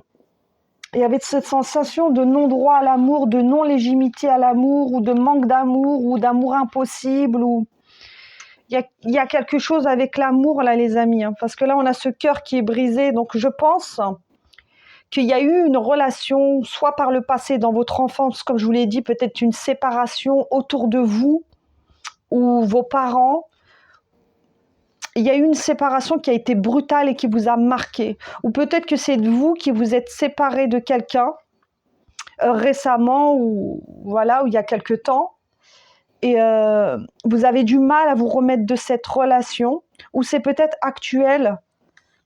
il y avait cette sensation de non-droit à l'amour, de non-légitimité à l'amour, ou de manque d'amour, ou d'amour impossible, ou... Il y a quelque chose avec l'amour, là, les amis, hein, parce que là, on a ce cœur qui est brisé. Donc, je pense qu'il y a eu une relation, soit par le passé, dans votre enfance, comme je vous l'ai dit, peut-être une séparation autour de vous, ou vos parents. Il y a eu une séparation qui a été brutale et qui vous a marqué. Ou peut-être que c'est vous qui vous êtes séparé de quelqu'un récemment, ou voilà, ou il y a quelque temps. Et vous avez du mal à vous remettre de cette relation, ou c'est peut-être actuel.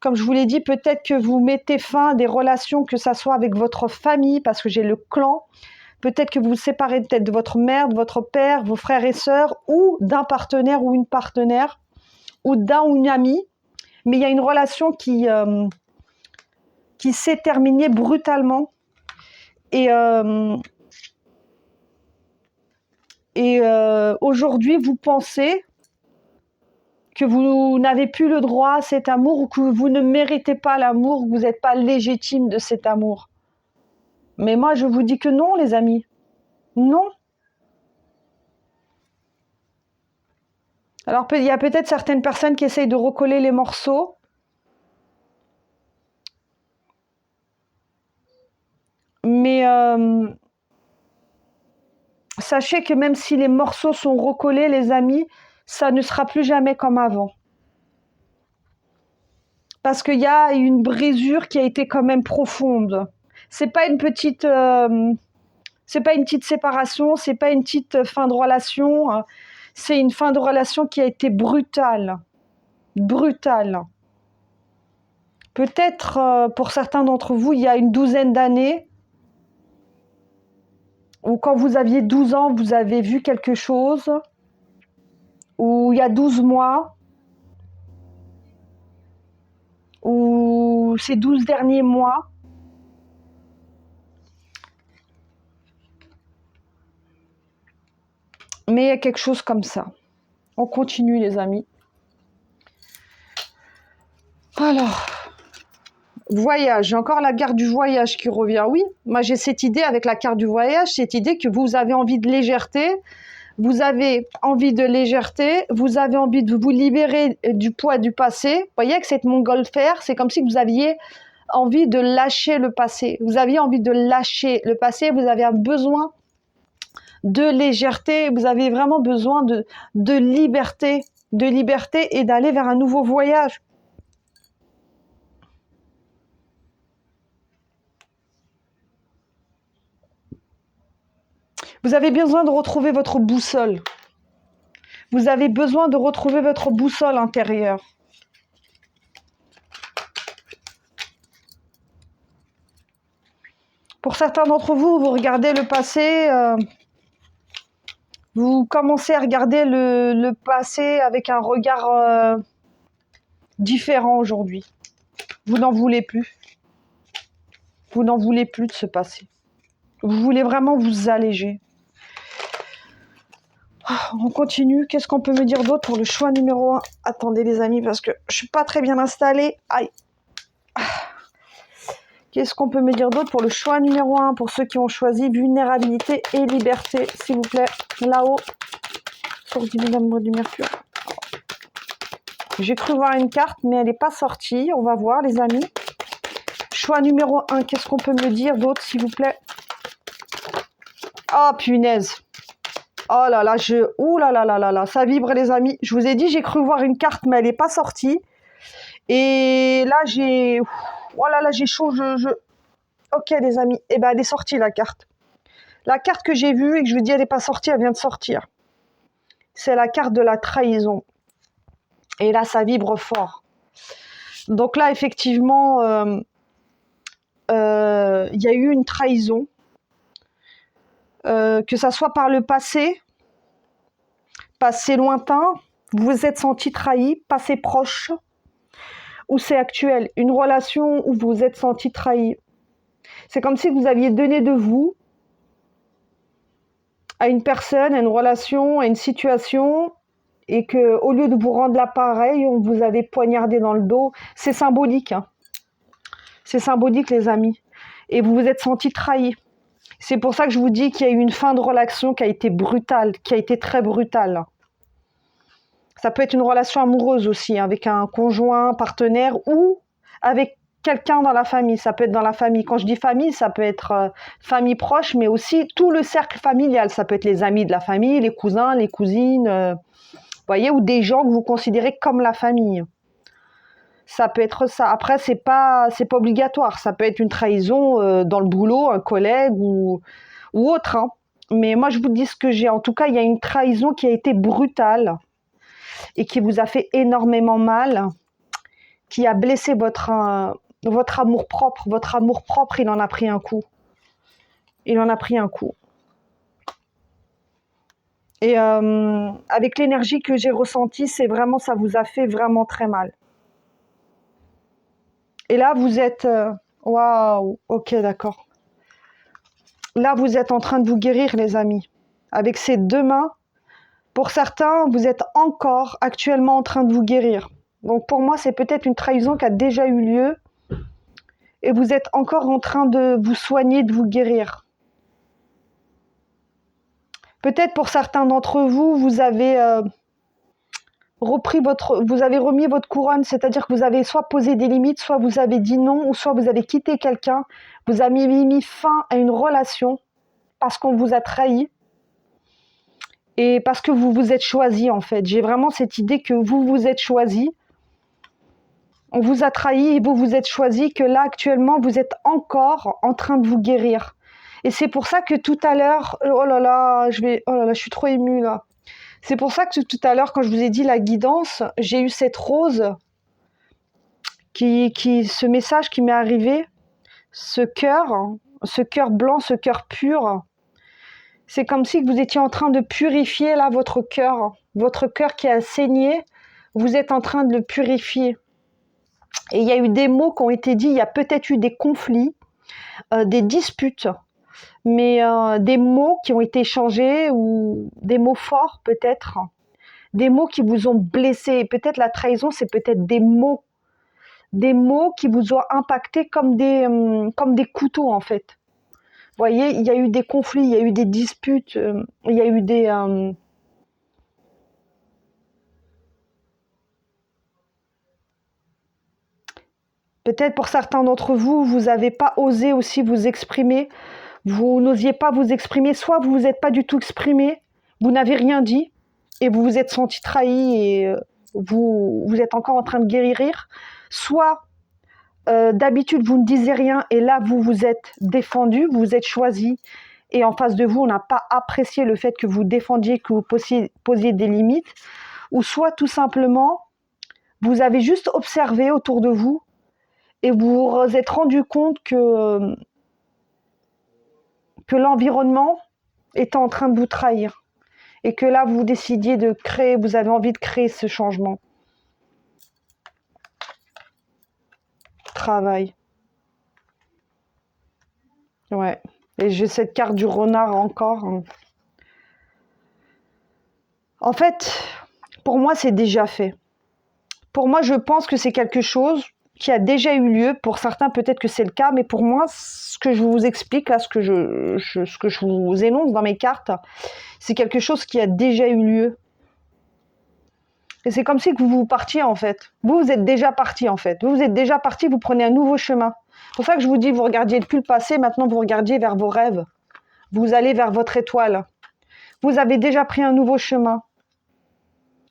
Comme je vous l'ai dit, peut-être que vous mettez fin à des relations, que ça soit avec votre famille, parce que j'ai le clan. Peut-être que vous vous séparez peut-être de votre mère, de votre père, vos frères et sœurs, ou d'un partenaire ou une partenaire, ou d'un ou une amie. Mais il y a une relation qui s'est terminée brutalement. Et aujourd'hui, vous pensez que vous n'avez plus le droit à cet amour ou que vous ne méritez pas l'amour, que vous n'êtes pas légitime de cet amour. Mais moi, je vous dis que non, les amis. Non. Alors, il y a peut-être certaines personnes qui essayent de recoller les morceaux. Mais sachez que même si les morceaux sont recollés, les amis, ça ne sera plus jamais comme avant. Parce qu'il y a une brisure qui a été quand même profonde. C'est pas une petite séparation, c'est pas une petite fin de relation. C'est une fin de relation qui a été brutale. Brutale. Peut-être pour certains d'entre vous, il y a une douzaine d'années, ou quand vous aviez 12 ans, vous avez vu quelque chose, ou il y a 12 mois, ou ces 12 derniers mois. Mais il y a quelque chose comme ça. On continue, les amis. Alors, voyage. J'ai encore la carte du voyage qui revient. Oui, moi j'ai cette idée avec la carte du voyage, cette idée que vous avez envie de légèreté, vous avez envie de légèreté, vous avez envie de vous libérer du poids du passé. Vous voyez, avec cette montgolfière, c'est comme si vous aviez envie de lâcher le passé. Vous aviez envie de lâcher le passé, vous avez un besoin de légèreté, vous avez vraiment besoin de liberté et d'aller vers un nouveau voyage. Vous avez besoin de retrouver votre boussole. Vous avez besoin de retrouver votre boussole intérieure. Pour certains d'entre vous, vous regardez le passé, vous commencez à regarder le passé avec un regard différent aujourd'hui. Vous n'en voulez plus. Vous n'en voulez plus de ce passé. Vous voulez vraiment vous alléger. On continue. Qu'est-ce qu'on peut me dire d'autre pour le choix numéro 1? Attendez les amis, parce que je ne suis pas très bien installée. Aïe. Qu'est-ce qu'on peut me dire d'autre pour le choix numéro 1? Pour ceux qui ont choisi vulnérabilité et liberté, s'il vous plaît. Là-haut, source divine d'amour du Mercure. J'ai cru voir une carte, mais elle n'est pas sortie. On va voir, les amis. Choix numéro 1, qu'est-ce qu'on peut me dire d'autre, s'il vous plaît? Oh, punaise. Oh là là, ouh là là là là là, ça vibre, les amis. Je vous ai dit, j'ai cru voir une carte, mais elle n'est pas sortie. Et là, j'ai... Oh là là, j'ai chaud, Ok, les amis. Eh ben, elle est sortie, la carte. La carte que j'ai vue et que je vous dis, elle n'est pas sortie, elle vient de sortir. C'est la carte de la trahison. Et là, ça vibre fort. Donc là, effectivement, y a eu une trahison. Que ça soit par le passé lointain, vous vous êtes senti trahi, passé proche, ou c'est actuel, une relation où vous vous êtes senti trahi. C'est comme si vous aviez donné de vous à une personne, à une relation, à une situation, et que au lieu de vous rendre l'appareil, on vous avait poignardé dans le dos. C'est symbolique, hein. C'est symbolique, les amis. Et vous vous êtes senti trahi. C'est pour ça que je vous dis qu'il y a eu une fin de relation qui a été brutale, qui a été très brutale. Ça peut être une relation amoureuse aussi, avec un conjoint, partenaire, ou avec quelqu'un dans la famille. Ça peut être dans la famille. Quand je dis famille, ça peut être famille proche, mais aussi tout le cercle familial. Ça peut être les amis de la famille, les cousins, les cousines, voyez, ou des gens que vous considérez comme la famille. Ça peut être ça. Après, c'est pas obligatoire. Ça peut être une trahison dans le boulot, un collègue ou autre, hein. Mais moi, je vous dis ce que j'ai. En tout cas, il y a une trahison qui a été brutale et qui vous a fait énormément mal, qui a blessé votre amour-propre. Votre amour-propre, il en a pris un coup. Il en a pris un coup. Et avec l'énergie que j'ai ressentie, c'est vraiment, ça vous a fait vraiment très mal. Et là, vous êtes... Waouh, ok, d'accord. Là, vous êtes en train de vous guérir, les amis. Avec ces deux mains, pour certains, vous êtes encore actuellement en train de vous guérir. Donc pour moi, c'est peut-être une trahison qui a déjà eu lieu et vous êtes encore en train de vous soigner, de vous guérir. Peut-être pour certains d'entre vous, vous avez remis votre couronne, c'est-à-dire que vous avez soit posé des limites, soit vous avez dit non, ou soit vous avez quitté quelqu'un, vous avez mis fin à une relation parce qu'on vous a trahi. Et parce que vous vous êtes choisi, en fait. J'ai vraiment cette idée que vous vous êtes choisi. On vous a trahi et vous vous êtes choisi, que là, actuellement, vous êtes encore en train de vous guérir. Et c'est pour ça que tout à l'heure... Oh là là, je suis trop émue, là. C'est pour ça que tout à l'heure, quand je vous ai dit la guidance, j'ai eu cette rose, ce message qui m'est arrivé, ce cœur blanc, ce cœur pur. C'est comme si vous étiez en train de purifier là votre cœur qui a saigné, vous êtes en train de le purifier. Et il y a eu des mots qui ont été dits, il y a peut-être eu des conflits, des disputes, mais des mots qui ont été échangés ou des mots forts peut-être, des mots qui vous ont blessé. Peut-être la trahison, c'est peut-être des mots qui vous ont impacté comme des couteaux en fait. Vous voyez, il y a eu des conflits, il y a eu des disputes, il y a eu des... Peut-être pour certains d'entre vous, vous n'avez pas osé aussi vous exprimer, vous n'osiez pas vous exprimer, soit vous ne vous êtes pas du tout exprimé, vous n'avez rien dit, et vous vous êtes senti trahi, et vous êtes encore en train de guérir, soit d'habitude vous ne disiez rien, et là vous vous êtes défendu, vous vous êtes choisi, et en face de vous, on n'a pas apprécié le fait que vous défendiez, que vous posiez des limites, ou soit tout simplement, vous avez juste observé autour de vous et vous vous êtes rendu compte que l'environnement était en train de vous trahir et que là, vous décidiez de créer, vous avez envie de créer ce changement. Travail. Ouais. Et j'ai cette carte du renard encore. En fait, pour moi, c'est déjà fait. Pour moi, je pense que c'est quelque chose qui a déjà eu lieu. Pour certains, peut-être que c'est le cas, mais pour moi, ce que je vous explique, là, ce que je vous énonce dans mes cartes, c'est quelque chose qui a déjà eu lieu. Et c'est comme si que vous partiez, en fait. Vous êtes déjà parti, en fait. Vous êtes déjà parti, vous prenez un nouveau chemin. C'est pour ça que je vous dis, vous regardiez plus le passé, maintenant vous regardiez vers vos rêves. Vous allez vers votre étoile. Vous avez déjà pris un nouveau chemin.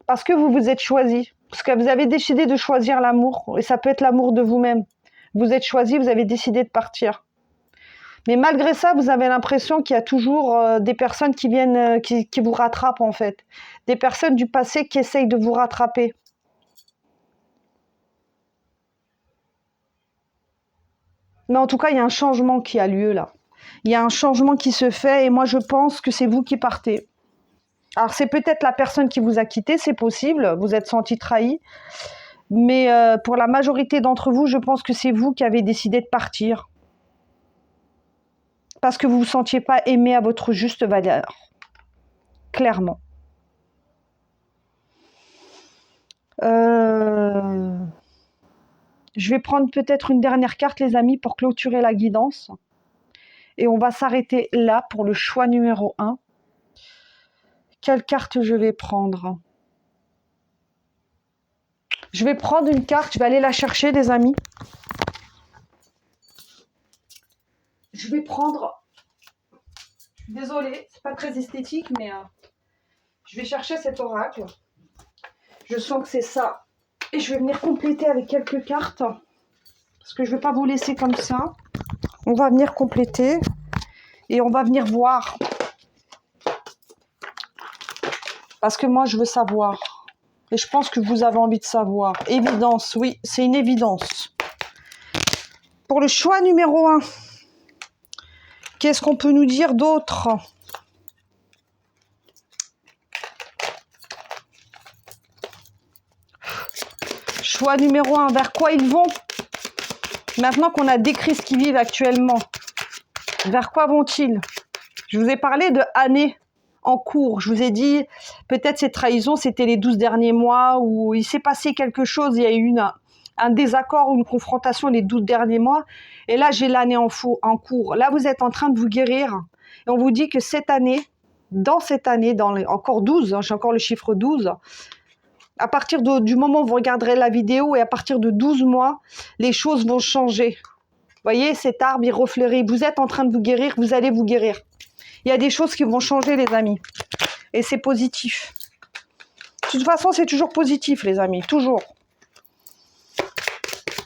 Parce que vous vous êtes choisi. Parce que vous avez décidé de choisir l'amour. Et ça peut être l'amour de vous-même. Vous êtes choisi, vous avez décidé de partir. Mais malgré ça, vous avez l'impression qu'il y a toujours des personnes qui viennent, qui vous rattrapent en fait. Des personnes du passé qui essayent de vous rattraper. Mais en tout cas, il y a un changement qui a lieu là. Il y a un changement qui se fait et moi je pense que c'est vous qui partez. Alors c'est peut-être la personne qui vous a quitté, c'est possible, vous êtes senti trahi. Mais pour la majorité d'entre vous, je pense que c'est vous qui avez décidé de partir. Parce que vous ne vous sentiez pas aimé à votre juste valeur. Clairement. Je vais prendre peut-être une dernière carte, les amis, pour clôturer la guidance. Et on va s'arrêter là pour le choix numéro 1. Quelle carte je vais prendre ? Je vais prendre une carte, je vais aller la chercher, les amis. Je vais prendre... Désolée, c'est pas très esthétique, mais je vais chercher cet oracle. Je sens que c'est ça. Et je vais venir compléter avec quelques cartes. Parce que je ne vais pas vous laisser comme ça. On va venir compléter. Et on va venir voir. Parce que moi, je veux savoir. Et je pense que vous avez envie de savoir. Évidence, oui, c'est une évidence. Pour le choix numéro 1, qu'est-ce qu'on peut nous dire d'autre ? Choix numéro 1, vers quoi ils vont ? Maintenant qu'on a décrit ce qu'ils vivent actuellement, vers quoi vont-ils ? Je vous ai parlé de années en cours. Je vous ai dit, peut-être ces trahisons, c'était les 12 derniers mois où il s'est passé quelque chose, il y a eu un désaccord ou une confrontation les 12 derniers mois. Et là, j'ai l'année en cours. Là, vous êtes en train de vous guérir. Et on vous dit que cette année, encore 12, j'ai encore le chiffre 12, à partir du moment où vous regarderez la vidéo et à partir de 12 mois, les choses vont changer. Vous voyez, cet arbre, il refleurit. Vous êtes en train de vous guérir, vous allez vous guérir. Il y a des choses qui vont changer, les amis. Et c'est positif. De toute façon, c'est toujours positif, les amis. Toujours.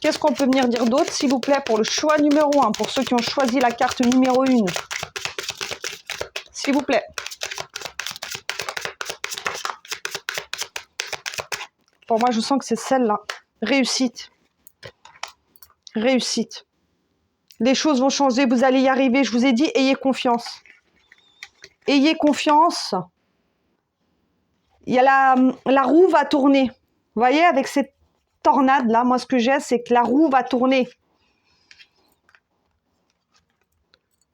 Qu'est-ce qu'on peut venir dire d'autre, s'il vous plaît, pour le choix numéro 1, pour ceux qui ont choisi la carte numéro 1. S'il vous plaît. Pour moi, je sens que c'est celle-là. Réussite. Réussite. Les choses vont changer, vous allez y arriver. Je vous ai dit, ayez confiance. Ayez confiance. Il y a la roue va tourner. Vous voyez, avec cette tornade-là, moi, ce que j'ai, c'est que la roue va tourner.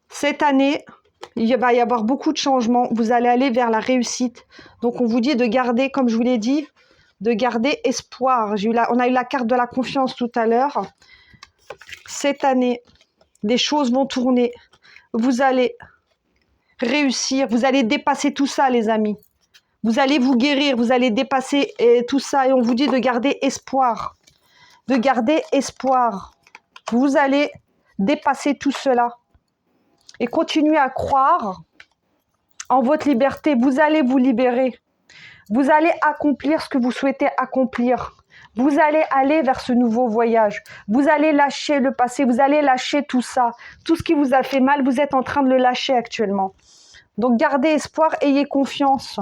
Cette année, il va y avoir beaucoup de changements. Vous allez aller vers la réussite. Donc, on vous dit de garder, comme je vous l'ai dit, de garder espoir. On a eu la carte de la confiance tout à l'heure. Cette année, des choses vont tourner. Vous allez réussir. Vous allez dépasser tout ça, les amis. Vous allez vous guérir. Vous allez dépasser tout ça. Et on vous dit de garder espoir. De garder espoir. Vous allez dépasser tout cela. Et continuer à croire en votre liberté. Vous allez vous libérer. Vous allez accomplir ce que vous souhaitez accomplir. Vous allez aller vers ce nouveau voyage. Vous allez lâcher le passé, vous allez lâcher tout ça. Tout ce qui vous a fait mal, vous êtes en train de le lâcher actuellement. Donc gardez espoir, ayez confiance.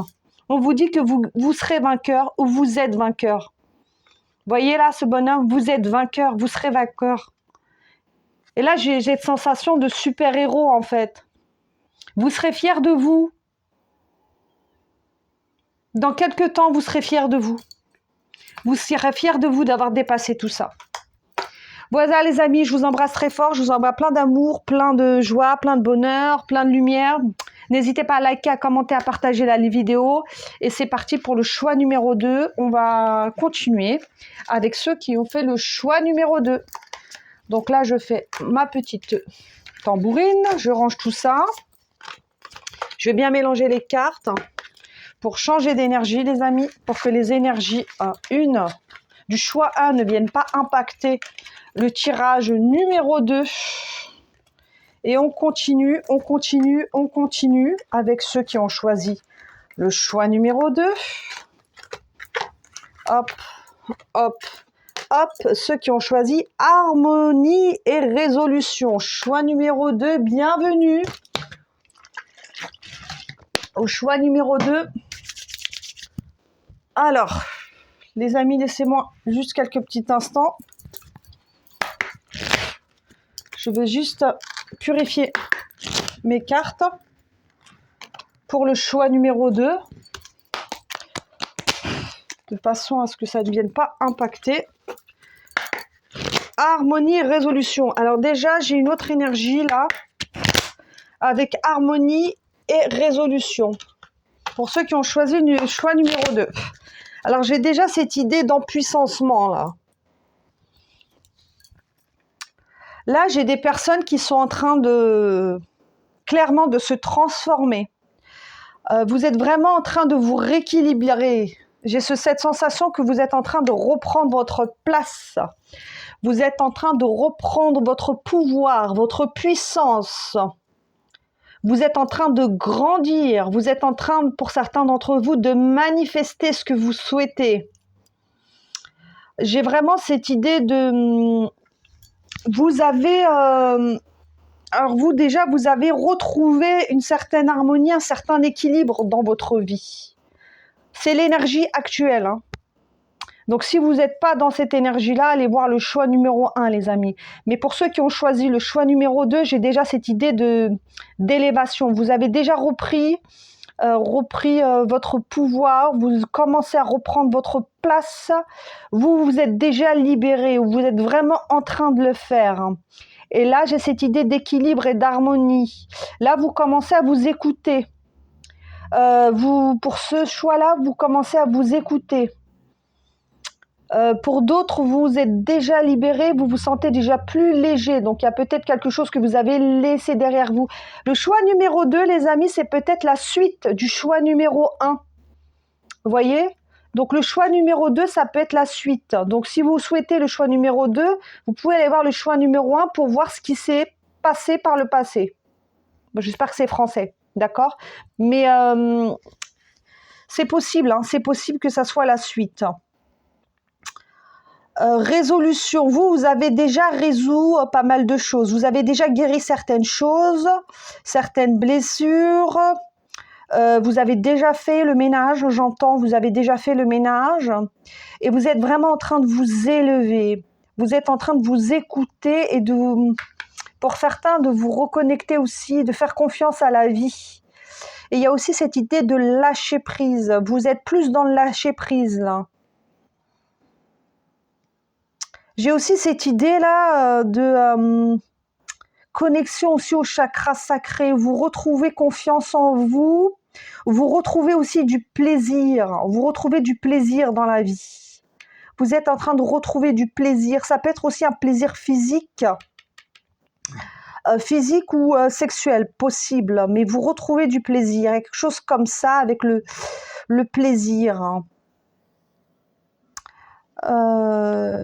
On vous dit que vous serez vainqueur ou vous êtes vainqueur. Voyez là ce bonhomme, vous êtes vainqueur, vous serez vainqueur. Et là, j'ai cette sensation de super-héros en fait. Vous serez fiers de vous. Dans quelques temps, vous serez fiers de vous. Vous serez fiers de vous d'avoir dépassé tout ça. Voilà les amis, je vous embrasse très fort. Je vous envoie plein d'amour, plein de joie, plein de bonheur, plein de lumière. N'hésitez pas à liker, à commenter, à partager la vidéo. Et c'est parti pour le choix numéro 2. On va continuer avec ceux qui ont fait le choix numéro 2. Donc là, je fais ma petite tambourine. Je range tout ça. Je vais bien mélanger les cartes pour changer d'énergie, les amis, pour que les énergies du choix 1 ne viennent pas impacter le tirage numéro 2. Et on continue avec ceux qui ont choisi le choix numéro 2. Hop, hop, hop, ceux qui ont choisi harmonie et résolution. Choix numéro 2, bienvenue au choix numéro 2. Alors, les amis, laissez-moi juste quelques petits instants. Je vais juste purifier mes cartes pour le choix numéro 2. De façon à ce que ça ne vienne pas impacter. Harmonie et résolution. Alors déjà, j'ai une autre énergie là, avec harmonie et résolution. Pour ceux qui ont choisi le choix numéro 2. Alors j'ai déjà cette idée d'empuissancement là. Là, j'ai des personnes qui sont en train clairement de se transformer. Vous êtes vraiment en train de vous rééquilibrer. J'ai cette sensation que vous êtes en train de reprendre votre place. Vous êtes en train de reprendre votre pouvoir, votre puissance. Vous êtes en train de grandir. Vous êtes en train, pour certains d'entre vous, de manifester ce que vous souhaitez. J'ai vraiment cette idée de... Vous avez... alors vous, déjà, vous avez retrouvé une certaine harmonie, un certain équilibre dans votre vie. C'est l'énergie actuelle. Hein. Donc, si vous n'êtes pas dans cette énergie-là, allez voir le choix numéro 1, les amis. Mais pour ceux qui ont choisi le choix numéro 2, j'ai déjà cette idée d'élévation. Vous avez déjà repris votre pouvoir, vous commencez à reprendre votre place. Vous vous êtes déjà libéré, vous êtes vraiment en train de le faire. Et là, j'ai cette idée d'équilibre et d'harmonie. Là, vous commencez à vous écouter. Pour ce choix-là, vous commencez à vous écouter. Pour d'autres, vous êtes déjà libéré, vous vous sentez déjà plus léger. Donc, il y a peut-être quelque chose que vous avez laissé derrière vous. Le choix numéro 2, les amis, c'est peut-être la suite du choix numéro 1. Vous voyez ? Donc, le choix numéro 2, ça peut être la suite. Donc, si vous souhaitez le choix numéro 2, vous pouvez aller voir le choix numéro 1 pour voir ce qui s'est passé par le passé. Bon, j'espère que c'est français, d'accord ? Mais c'est possible, hein, c'est possible que ça soit la suite. Résolution, vous avez déjà résolu pas mal de choses. Vous avez déjà guéri certaines choses, certaines blessures. Vous avez déjà fait le ménage, j'entends, vous avez déjà fait le ménage. Et vous êtes vraiment en train de vous élever. Vous êtes en train de vous écouter et pour certains, de vous reconnecter aussi, de faire confiance à la vie. Et il y a aussi cette idée de lâcher prise. Vous êtes plus dans le lâcher prise, là. J'ai aussi cette idée-là de connexion aussi au chakra sacré. Vous retrouvez confiance en vous. Vous retrouvez aussi du plaisir. Vous retrouvez du plaisir dans la vie. Vous êtes en train de retrouver du plaisir. Ça peut être aussi un plaisir physique. Physique ou sexuel, possible. Mais vous retrouvez du plaisir. Quelque chose comme ça avec le plaisir.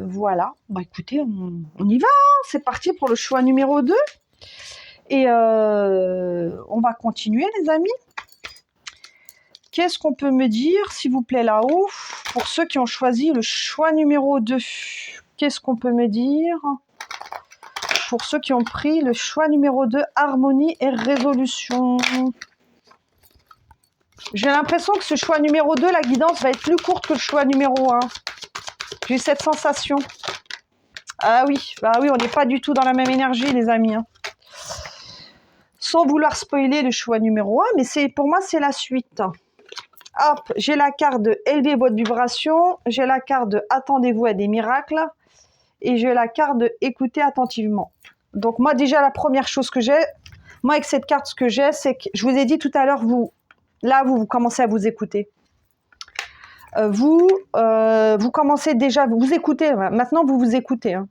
Voilà, bah écoutez, on y va, hein. C'est parti pour le choix numéro 2 et on va continuer les amis. Qu'est-ce qu'on peut me dire s'il vous plaît là-haut? Pour ceux qui ont choisi le choix numéro 2, qu'est-ce qu'on peut me dire? Pour ceux qui ont pris le choix numéro 2, harmonie et résolution. J'ai l'impression que ce choix numéro 2, la guidance va être plus courte que le choix numéro 1. J'ai cette sensation. Ah oui, bah oui, on n'est pas du tout dans la même énergie, les amis. Hein. Sans vouloir spoiler le choix numéro 1, mais pour moi, c'est la suite. Hop, j'ai la carte de élever votre vibration, j'ai la carte de attendez-vous à des miracles, et j'ai la carte de écouter attentivement. Donc moi, déjà, la première chose que j'ai, moi, avec cette carte, ce que j'ai, c'est que, je vous ai dit tout à l'heure, vous commencez à vous écouter. Vous commencez déjà, vous écoutez, maintenant vous vous écoutez. Hein.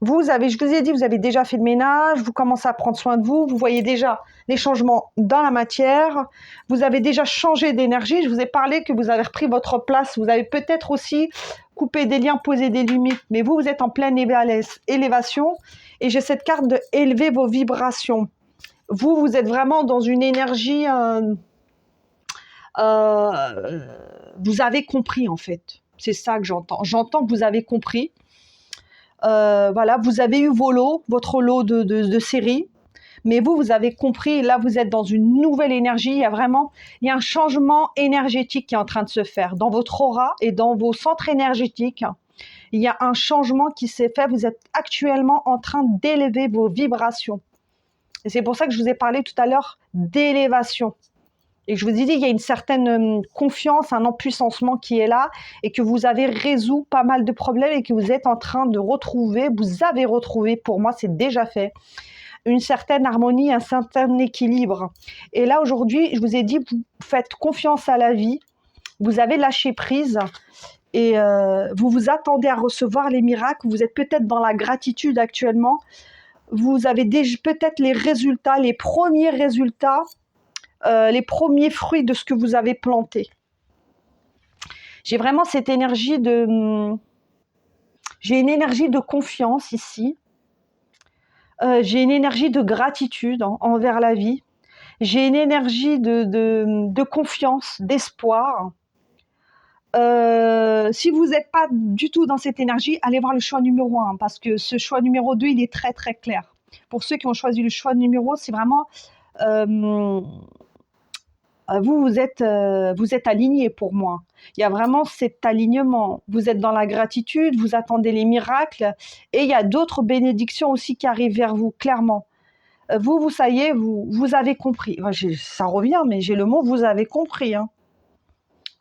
Je vous ai dit, vous avez déjà fait le ménage, vous commencez à prendre soin de vous, vous voyez déjà les changements dans la matière, vous avez déjà changé d'énergie, je vous ai parlé que vous avez repris votre place, vous avez peut-être aussi coupé des liens, posé des limites, mais vous êtes en pleine élévation, et j'ai cette carte de élever vos vibrations. Vous êtes vraiment dans une énergie, vous avez compris en fait, c'est ça que j'entends. J'entends que vous avez compris. Voilà, vous avez eu votre lot de série, mais vous avez compris, là vous êtes dans une nouvelle énergie, il y a un changement énergétique qui est en train de se faire dans votre aura et dans vos centres énergétiques. Il y a un changement qui s'est fait, vous êtes actuellement en train d'élever vos vibrations. Et c'est pour ça que je vous ai parlé tout à l'heure d'élévation. Et je vous ai dit, il y a une certaine confiance, un empuissancement qui est là et que vous avez résolu pas mal de problèmes et que vous êtes en train de retrouver, vous avez retrouvé, pour moi c'est déjà fait, une certaine harmonie, un certain équilibre. Et là aujourd'hui, je vous ai dit, vous faites confiance à la vie, vous avez lâché prise et vous vous attendez à recevoir les miracles, vous êtes peut-être dans la gratitude actuellement, vous avez peut-être les résultats, les premiers résultats, les premiers fruits de ce que vous avez planté. J'ai vraiment cette énergie j'ai une énergie de confiance ici. J'ai une énergie de gratitude envers la vie. J'ai une énergie de confiance, d'espoir. Si vous n'êtes pas du tout dans cette énergie, allez voir le choix numéro 1, parce que ce choix numéro 2, il est très très clair. Pour ceux qui ont choisi le choix numéro, c'est vraiment... vous êtes alignés pour moi. Il y a vraiment cet alignement. Vous êtes dans la gratitude, vous attendez les miracles et il y a d'autres bénédictions aussi qui arrivent vers vous, clairement. Ça y est, vous avez compris. Enfin, ça revient, mais j'ai le mot, vous avez compris. Hein.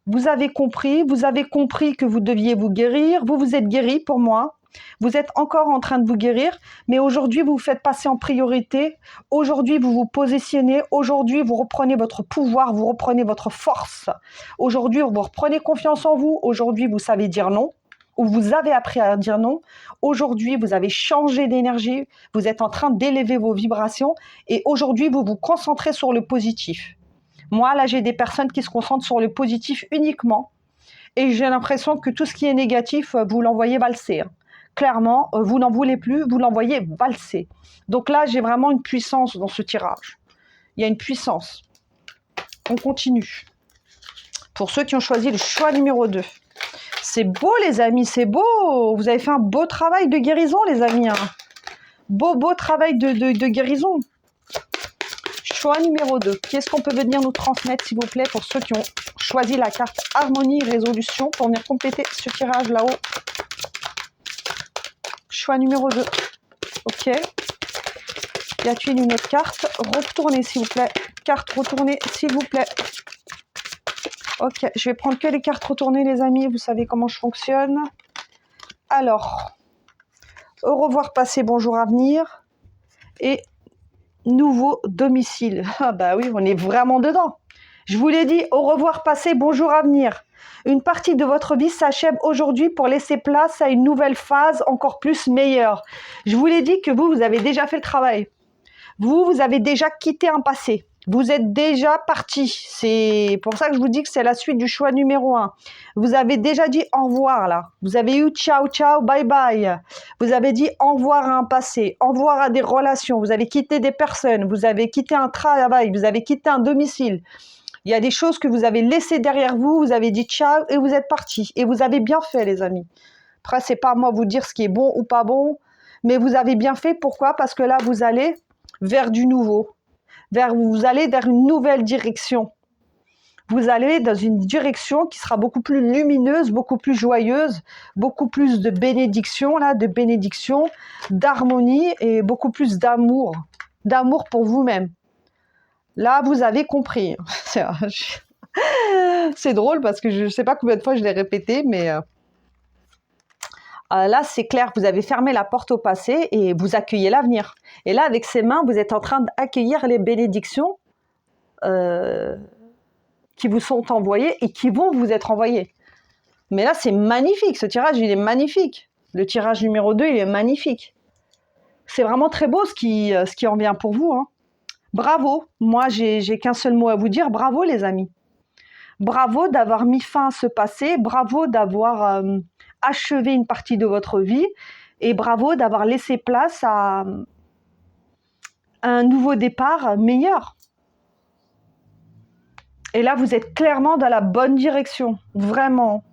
Vous avez compris que vous deviez vous guérir. Vous êtes guéri pour moi. Vous êtes encore en train de vous guérir, mais aujourd'hui, vous vous faites passer en priorité. Aujourd'hui, vous vous positionnez. Aujourd'hui, vous reprenez votre pouvoir, vous reprenez votre force. Aujourd'hui, vous reprenez confiance en vous. Aujourd'hui, vous savez dire non, ou vous avez appris à dire non. Aujourd'hui, vous avez changé d'énergie. Vous êtes en train d'élever vos vibrations. Et aujourd'hui, vous vous concentrez sur le positif. Moi, là, j'ai des personnes qui se concentrent sur le positif uniquement. Et j'ai l'impression que tout ce qui est négatif, vous l'envoyez valser. Hein. Clairement, vous n'en voulez plus, vous l'envoyez valser. Donc là, j'ai vraiment une puissance dans ce tirage. Il y a une puissance. On continue. Pour ceux qui ont choisi le choix numéro 2. C'est beau, les amis, c'est beau. Vous avez fait un beau travail de guérison, les amis. Hein. Beau travail de guérison. Choix numéro 2. Qu'est-ce qu'on peut venir nous transmettre, s'il vous plaît, pour ceux qui ont choisi la carte harmonie résolution pour venir compléter ce tirage là-haut. Choix numéro 2. Ok. Y a-t-il une autre carte? Retournez, s'il vous plaît. Carte retournée, s'il vous plaît. Ok. Je vais prendre que les cartes retournées, les amis. Vous savez comment je fonctionne. Alors. Au revoir, passé, bonjour, avenir. Et nouveau domicile. Ah bah oui, on est vraiment dedans. Je vous l'ai dit, au revoir, passé, bonjour, avenir. Une partie de votre vie s'achève aujourd'hui pour laisser place à une nouvelle phase encore plus meilleure. Je vous l'ai dit que vous avez déjà fait le travail. Vous avez déjà quitté un passé. Vous êtes déjà parti. C'est pour ça que je vous dis que c'est la suite du choix numéro 1. Vous avez déjà dit au revoir là. Vous avez eu ciao, ciao, bye, bye. Vous avez dit au revoir à un passé, au revoir à des relations. Vous avez quitté des personnes. Vous avez quitté un travail. Vous avez quitté un domicile. Il y a des choses que vous avez laissées derrière vous, vous avez dit ciao et vous êtes partis. Et vous avez bien fait, les amis. Après, c'est pas à moi de vous dire ce qui est bon ou pas bon, mais vous avez bien fait. Pourquoi? Parce que là, vous allez vers du nouveau. Vous allez vers une nouvelle direction. Vous allez dans une direction qui sera beaucoup plus lumineuse, beaucoup plus joyeuse, beaucoup plus de bénédiction, d'harmonie et beaucoup plus d'amour pour vous-même. Là, vous avez compris. C'est drôle parce que je ne sais pas combien de fois je l'ai répété, mais là, c'est clair, vous avez fermé la porte au passé et vous accueillez l'avenir. Et là, avec ces mains, vous êtes en train d'accueillir les bénédictions qui vous sont envoyées et qui vont vous être envoyées. Mais là, c'est magnifique. Ce tirage, il est magnifique. Le tirage numéro 2, il est magnifique. C'est vraiment très beau ce qui en vient pour vous. Hein. Bravo. Moi, j'ai qu'un seul mot à vous dire. Bravo, les amis. Bravo d'avoir mis fin à ce passé. Bravo d'avoir achevé une partie de votre vie. Et bravo d'avoir laissé place à un nouveau départ meilleur. Et là, vous êtes clairement dans la bonne direction. Vraiment.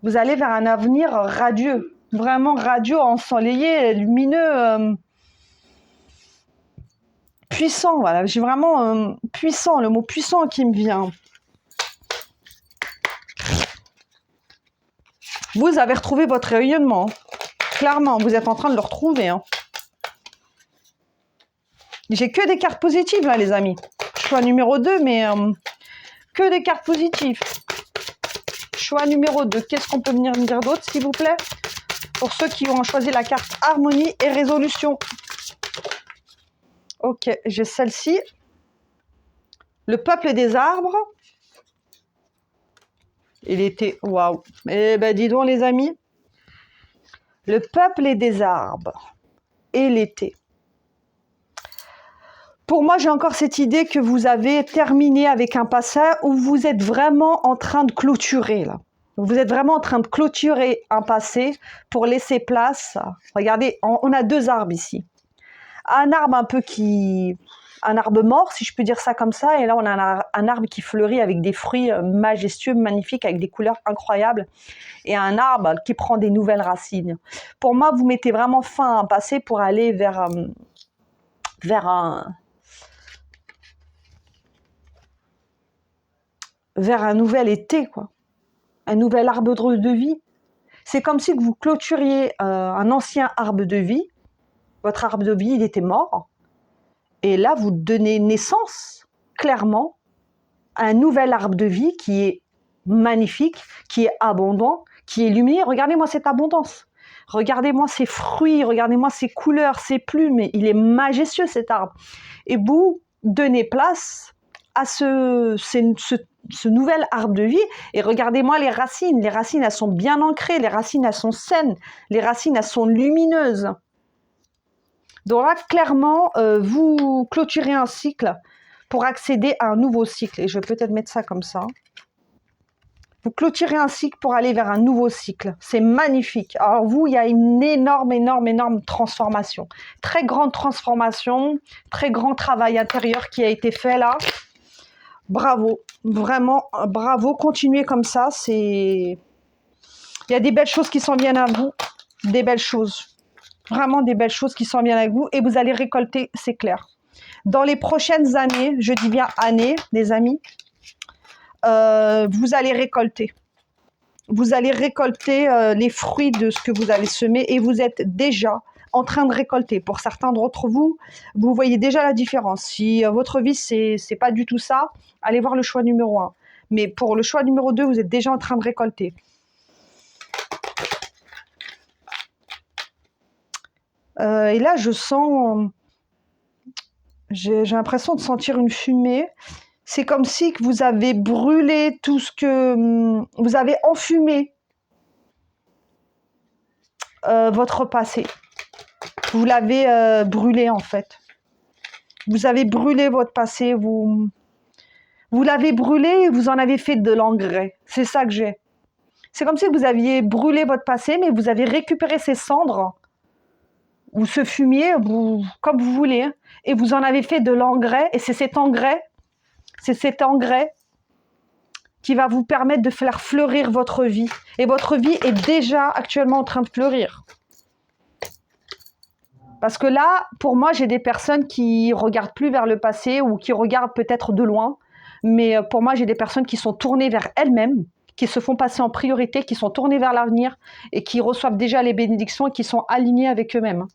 Vous allez vers un avenir radieux. Vraiment radieux, ensoleillé, lumineux, puissant. Voilà, j'ai vraiment puissant, le mot puissant qui me vient. Vous avez retrouvé votre rayonnement. Clairement, vous êtes en train de le retrouver. Hein. J'ai que des cartes positives, là, les amis. Choix numéro 2, mais que des cartes positives. Choix numéro 2. Qu'est-ce qu'on peut venir me dire d'autre, s'il vous plaît? Pour ceux qui ont choisi la carte harmonie et résolution. Ok, j'ai celle-ci. Le peuple des arbres. Il était... Waouh. Eh ben, dis donc, les amis. Le peuple et des arbres. Et l'été. Pour moi, j'ai encore cette idée que vous avez terminé avec un passé où vous êtes vraiment en train de clôturer, là. Vous êtes vraiment en train de clôturer un passé pour laisser place. Regardez, on a 2 arbres ici. Un arbre un arbre mort, si je peux dire ça comme ça. Et là, on a un arbre qui fleurit avec des fruits majestueux, magnifiques, avec des couleurs incroyables. Et un arbre qui prend des nouvelles racines. Pour moi, vous mettez vraiment fin à un passé pour aller vers un nouvel été, quoi. Un nouvel arbre de vie. C'est comme si vous clôturiez un ancien arbre de vie. Votre arbre de vie, il était mort. Et là, vous donnez naissance, clairement, à un nouvel arbre de vie qui est magnifique, qui est abondant, qui est lumineux. Regardez-moi cette abondance. Regardez-moi ces fruits, regardez-moi ces couleurs, ces plumes. Il est majestueux, cet arbre. Et vous donnez place à ce nouvel arbre de vie. Et regardez-moi les racines. Les racines, elles sont bien ancrées. Les racines, elles sont saines. Les racines, elles sont lumineuses. Donc là, clairement, vous clôturez un cycle pour accéder à un nouveau cycle. Et je vais peut-être mettre ça comme ça. Vous clôturez un cycle pour aller vers un nouveau cycle. C'est magnifique. Alors vous, il y a une énorme transformation. Très grande transformation, très grand travail intérieur qui a été fait là. Bravo, vraiment, bravo. Continuez comme ça. Il y a des belles choses qui s'en viennent à vous. Des belles choses. Vraiment des belles choses qui s'en viennent avec vous. Et vous allez récolter, c'est clair. Dans les prochaines années, je dis bien années, les amis, vous allez récolter. Vous allez récolter les fruits de ce que vous avez semé et vous êtes déjà en train de récolter. Pour certains d'entre vous, vous voyez déjà la différence. Si votre vie, c'est pas du tout ça, allez voir le choix numéro 1. Mais pour le choix numéro 2, vous êtes déjà en train de récolter. Et là, je sens... J'ai l'impression de sentir une fumée. C'est comme si vous avez brûlé tout ce que... Vous avez enfumé votre passé. Vous l'avez brûlé, en fait. Vous avez brûlé votre passé. Vous l'avez brûlé et vous en avez fait de l'engrais. C'est ça que j'ai. C'est comme si vous aviez brûlé votre passé, mais vous avez récupéré ces cendres ou ce fumier, comme vous voulez, hein, et vous en avez fait de l'engrais. Et c'est cet engrais C'est cet engrais qui va vous permettre de faire fleurir votre vie. Et votre vie est déjà actuellement en train de fleurir. Parce que là, pour moi, j'ai des personnes qui regardent plus vers le passé ou qui regardent peut-être de loin. Mais pour moi, j'ai des personnes qui sont tournées vers elles-mêmes, qui se font passer en priorité, qui sont tournées vers l'avenir et qui reçoivent déjà les bénédictions et qui sont alignées avec eux-mêmes.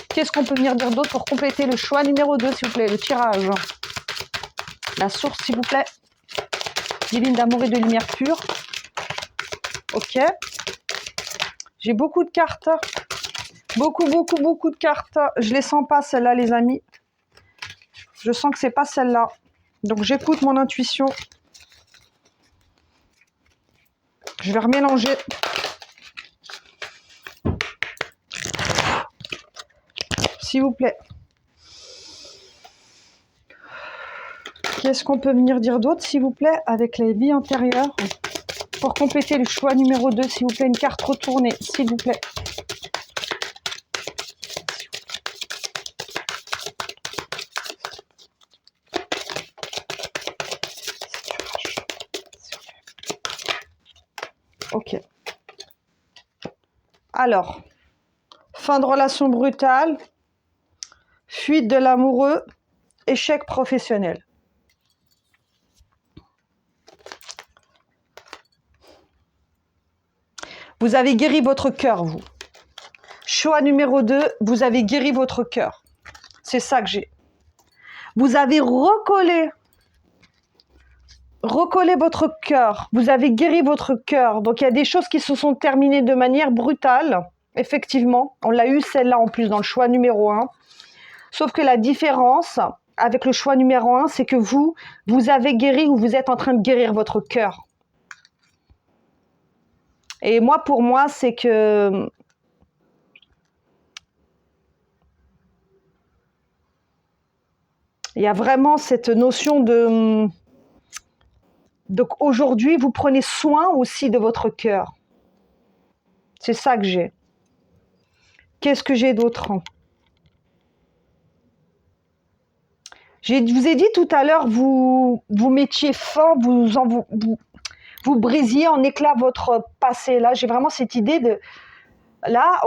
Qu'est-ce qu'on peut venir dire d'autre pour compléter le choix numéro 2, s'il vous plaît, le tirage? La source, s'il vous plaît. Divine d'amour et de lumière pure. Ok. J'ai beaucoup de cartes. Beaucoup de cartes. Je les sens pas, celles-là, les amis. Je sens que c'est pas celle-là. Donc, j'écoute mon intuition. Je vais remélanger. S'il vous plaît. Qu'est-ce qu'on peut venir dire d'autre, s'il vous plaît, avec les vies antérieures? Pour compléter le choix numéro 2, s'il vous plaît, une carte retournée, s'il vous plaît. Ok. Alors, fin de relation brutale, fuite de l'amoureux, échec professionnel. Vous avez guéri votre cœur, vous. Choix numéro 2, vous avez guéri votre cœur. C'est ça que j'ai. Vous avez recollé votre cœur. Vous avez guéri votre cœur. Donc, il y a des choses qui se sont terminées de manière brutale. Effectivement, on l'a eu celle-là en plus dans le choix numéro 1. Sauf que la différence avec le choix numéro 1, c'est que vous avez guéri ou vous êtes en train de guérir votre cœur. Et moi, pour moi, c'est que il y a vraiment cette notion de... Donc aujourd'hui, vous prenez soin aussi de votre cœur. C'est ça que j'ai. Qu'est-ce que j'ai d'autre? Je vous ai dit tout à l'heure, vous mettiez fin, vous brisiez en éclats votre passé. Là, j'ai vraiment cette idée de... Là,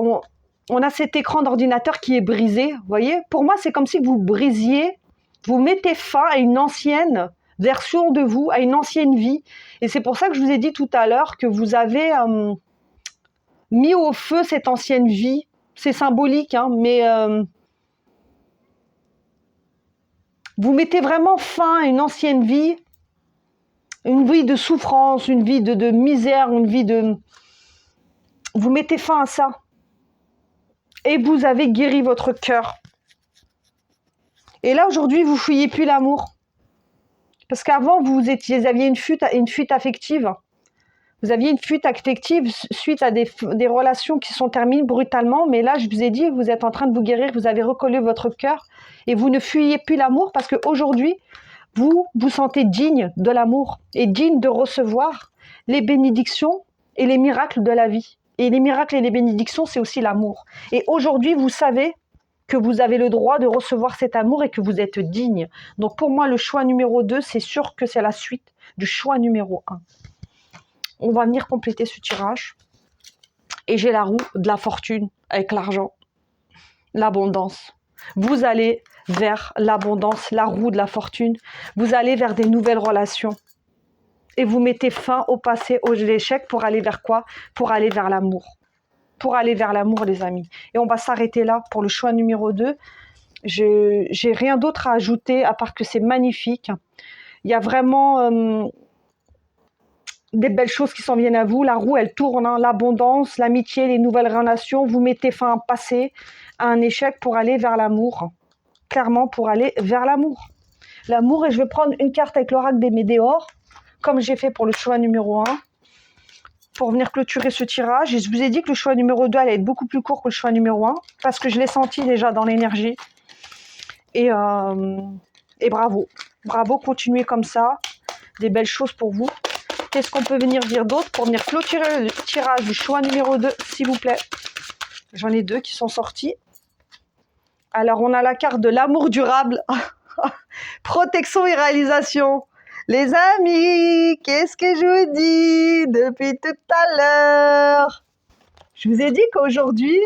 on a cet écran d'ordinateur qui est brisé, vous voyez? Pour moi, c'est comme si vous brisiez, vous mettez fin à une ancienne version de vous, à une ancienne vie. Et c'est pour ça que je vous ai dit tout à l'heure que vous avez mis au feu cette ancienne vie. C'est symbolique, hein, mais vous mettez vraiment fin à une ancienne vie, une vie de souffrance, une vie de misère, une vie de... Vous mettez fin à ça. Et vous avez guéri votre cœur. Et là, aujourd'hui, vous fouillez plus l'amour. Parce qu'avant, vous aviez une fuite affective. Vous aviez une fuite affective suite à des relations qui sont terminées brutalement. Mais là, je vous ai dit, vous êtes en train de vous guérir, vous avez recollé votre cœur et vous ne fuyez plus l'amour parce qu'aujourd'hui, vous vous sentez digne de l'amour et digne de recevoir les bénédictions et les miracles de la vie. Et les miracles et les bénédictions, c'est aussi l'amour. Et aujourd'hui, vous savez que vous avez le droit de recevoir cet amour et que vous êtes digne. Donc pour moi, le choix numéro 2, c'est sûr que c'est la suite du choix numéro 1. On va venir compléter ce tirage. Et j'ai la roue de la fortune avec l'argent, l'abondance. Vous allez vers l'abondance, la roue de la fortune. Vous allez vers des nouvelles relations. Et vous mettez fin au passé, aux échecs pour aller vers quoi? Pour aller vers l'amour. Pour aller vers l'amour, les amis. Et on va s'arrêter là pour le choix numéro 2. J'ai rien d'autre à ajouter à part que c'est magnifique. Il y a vraiment des belles choses qui s'en viennent à vous. La roue, elle tourne, hein, l'abondance, l'amitié, les nouvelles relations. Vous mettez fin à un passé, à un échec pour aller vers l'amour. Clairement, pour aller vers l'amour. L'amour, et je vais prendre une carte avec l'oracle des Médéors, comme j'ai fait pour le choix numéro 1. Pour venir clôturer ce tirage. Et je vous ai dit que le choix numéro 2 allait être beaucoup plus court que le choix numéro 1, parce que je l'ai senti déjà dans l'énergie. Et bravo. Bravo, continuez comme ça. Des belles choses pour vous. Qu'est-ce qu'on peut venir dire d'autre pour venir clôturer le tirage du choix numéro 2, s'il vous plaît? J'en ai 2 qui sont sortis. Alors, on a la carte de l'amour durable, protection et réalisation. Les amis, qu'est-ce que je vous dis depuis tout à l'heure? Je vous ai dit qu'aujourd'hui,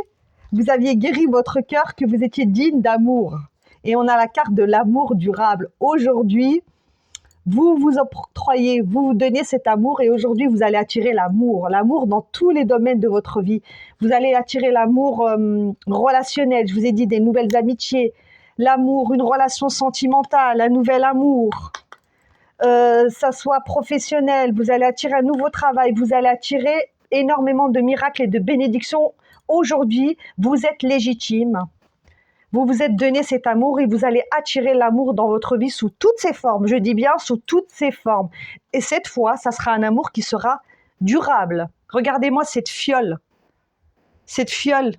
vous aviez guéri votre cœur, que vous étiez digne d'amour. Et on a la carte de l'amour durable. Aujourd'hui, vous vous octroyez, vous vous donnez cet amour et aujourd'hui, vous allez attirer l'amour. L'amour dans tous les domaines de votre vie. Vous allez attirer l'amour relationnel. Je vous ai dit des nouvelles amitiés, l'amour, une relation sentimentale, un nouvel amour. Ça soit professionnel, vous allez attirer un nouveau travail, vous allez attirer énormément de miracles et de bénédictions. Aujourd'hui, vous êtes légitime. Vous vous êtes donné cet amour et vous allez attirer l'amour dans votre vie sous toutes ses formes. Je dis bien sous toutes ses formes. Et cette fois, ça sera un amour qui sera durable. Regardez-moi cette fiole. Cette fiole,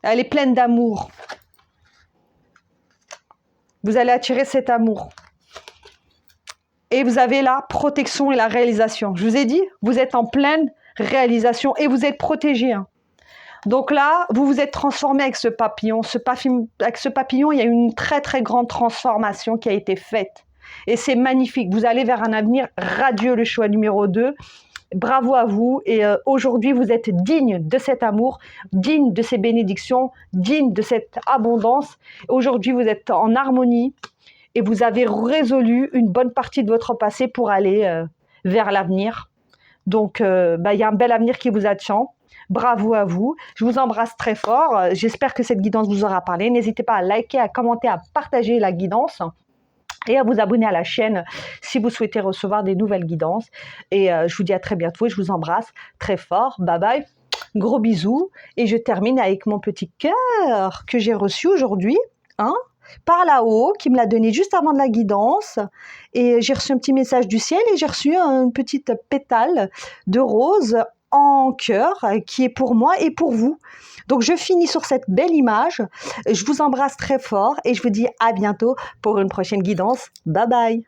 elle est pleine d'amour. Vous allez attirer cet amour. Et vous avez la protection et la réalisation. Je vous ai dit, vous êtes en pleine réalisation et vous êtes protégé. Donc là, vous vous êtes transformé avec ce papillon. Avec ce papillon, il y a une très très grande transformation qui a été faite. Et c'est magnifique. Vous allez vers un avenir radieux, le choix numéro 2. Bravo à vous. Et aujourd'hui, vous êtes digne de cet amour, digne de ces bénédictions, digne de cette abondance. Aujourd'hui, vous êtes en harmonie et vous avez résolu une bonne partie de votre passé pour aller vers l'avenir. Donc, il y a un bel avenir qui vous attend. Bravo à vous. Je vous embrasse très fort. J'espère que cette guidance vous aura parlé. N'hésitez pas à liker, à commenter, à partager la guidance et à vous abonner à la chaîne si vous souhaitez recevoir des nouvelles guidances. Et je vous dis à très bientôt et je vous embrasse très fort. Bye bye. Gros bisous. Et je termine avec mon petit cœur que j'ai reçu aujourd'hui. Par là-haut, qui me l'a donné juste avant de la guidance. Et j'ai reçu un petit message du ciel et j'ai reçu une petite pétale de rose en cœur qui est pour moi et pour vous. Donc, je finis sur cette belle image. Je vous embrasse très fort et je vous dis à bientôt pour une prochaine guidance. Bye bye.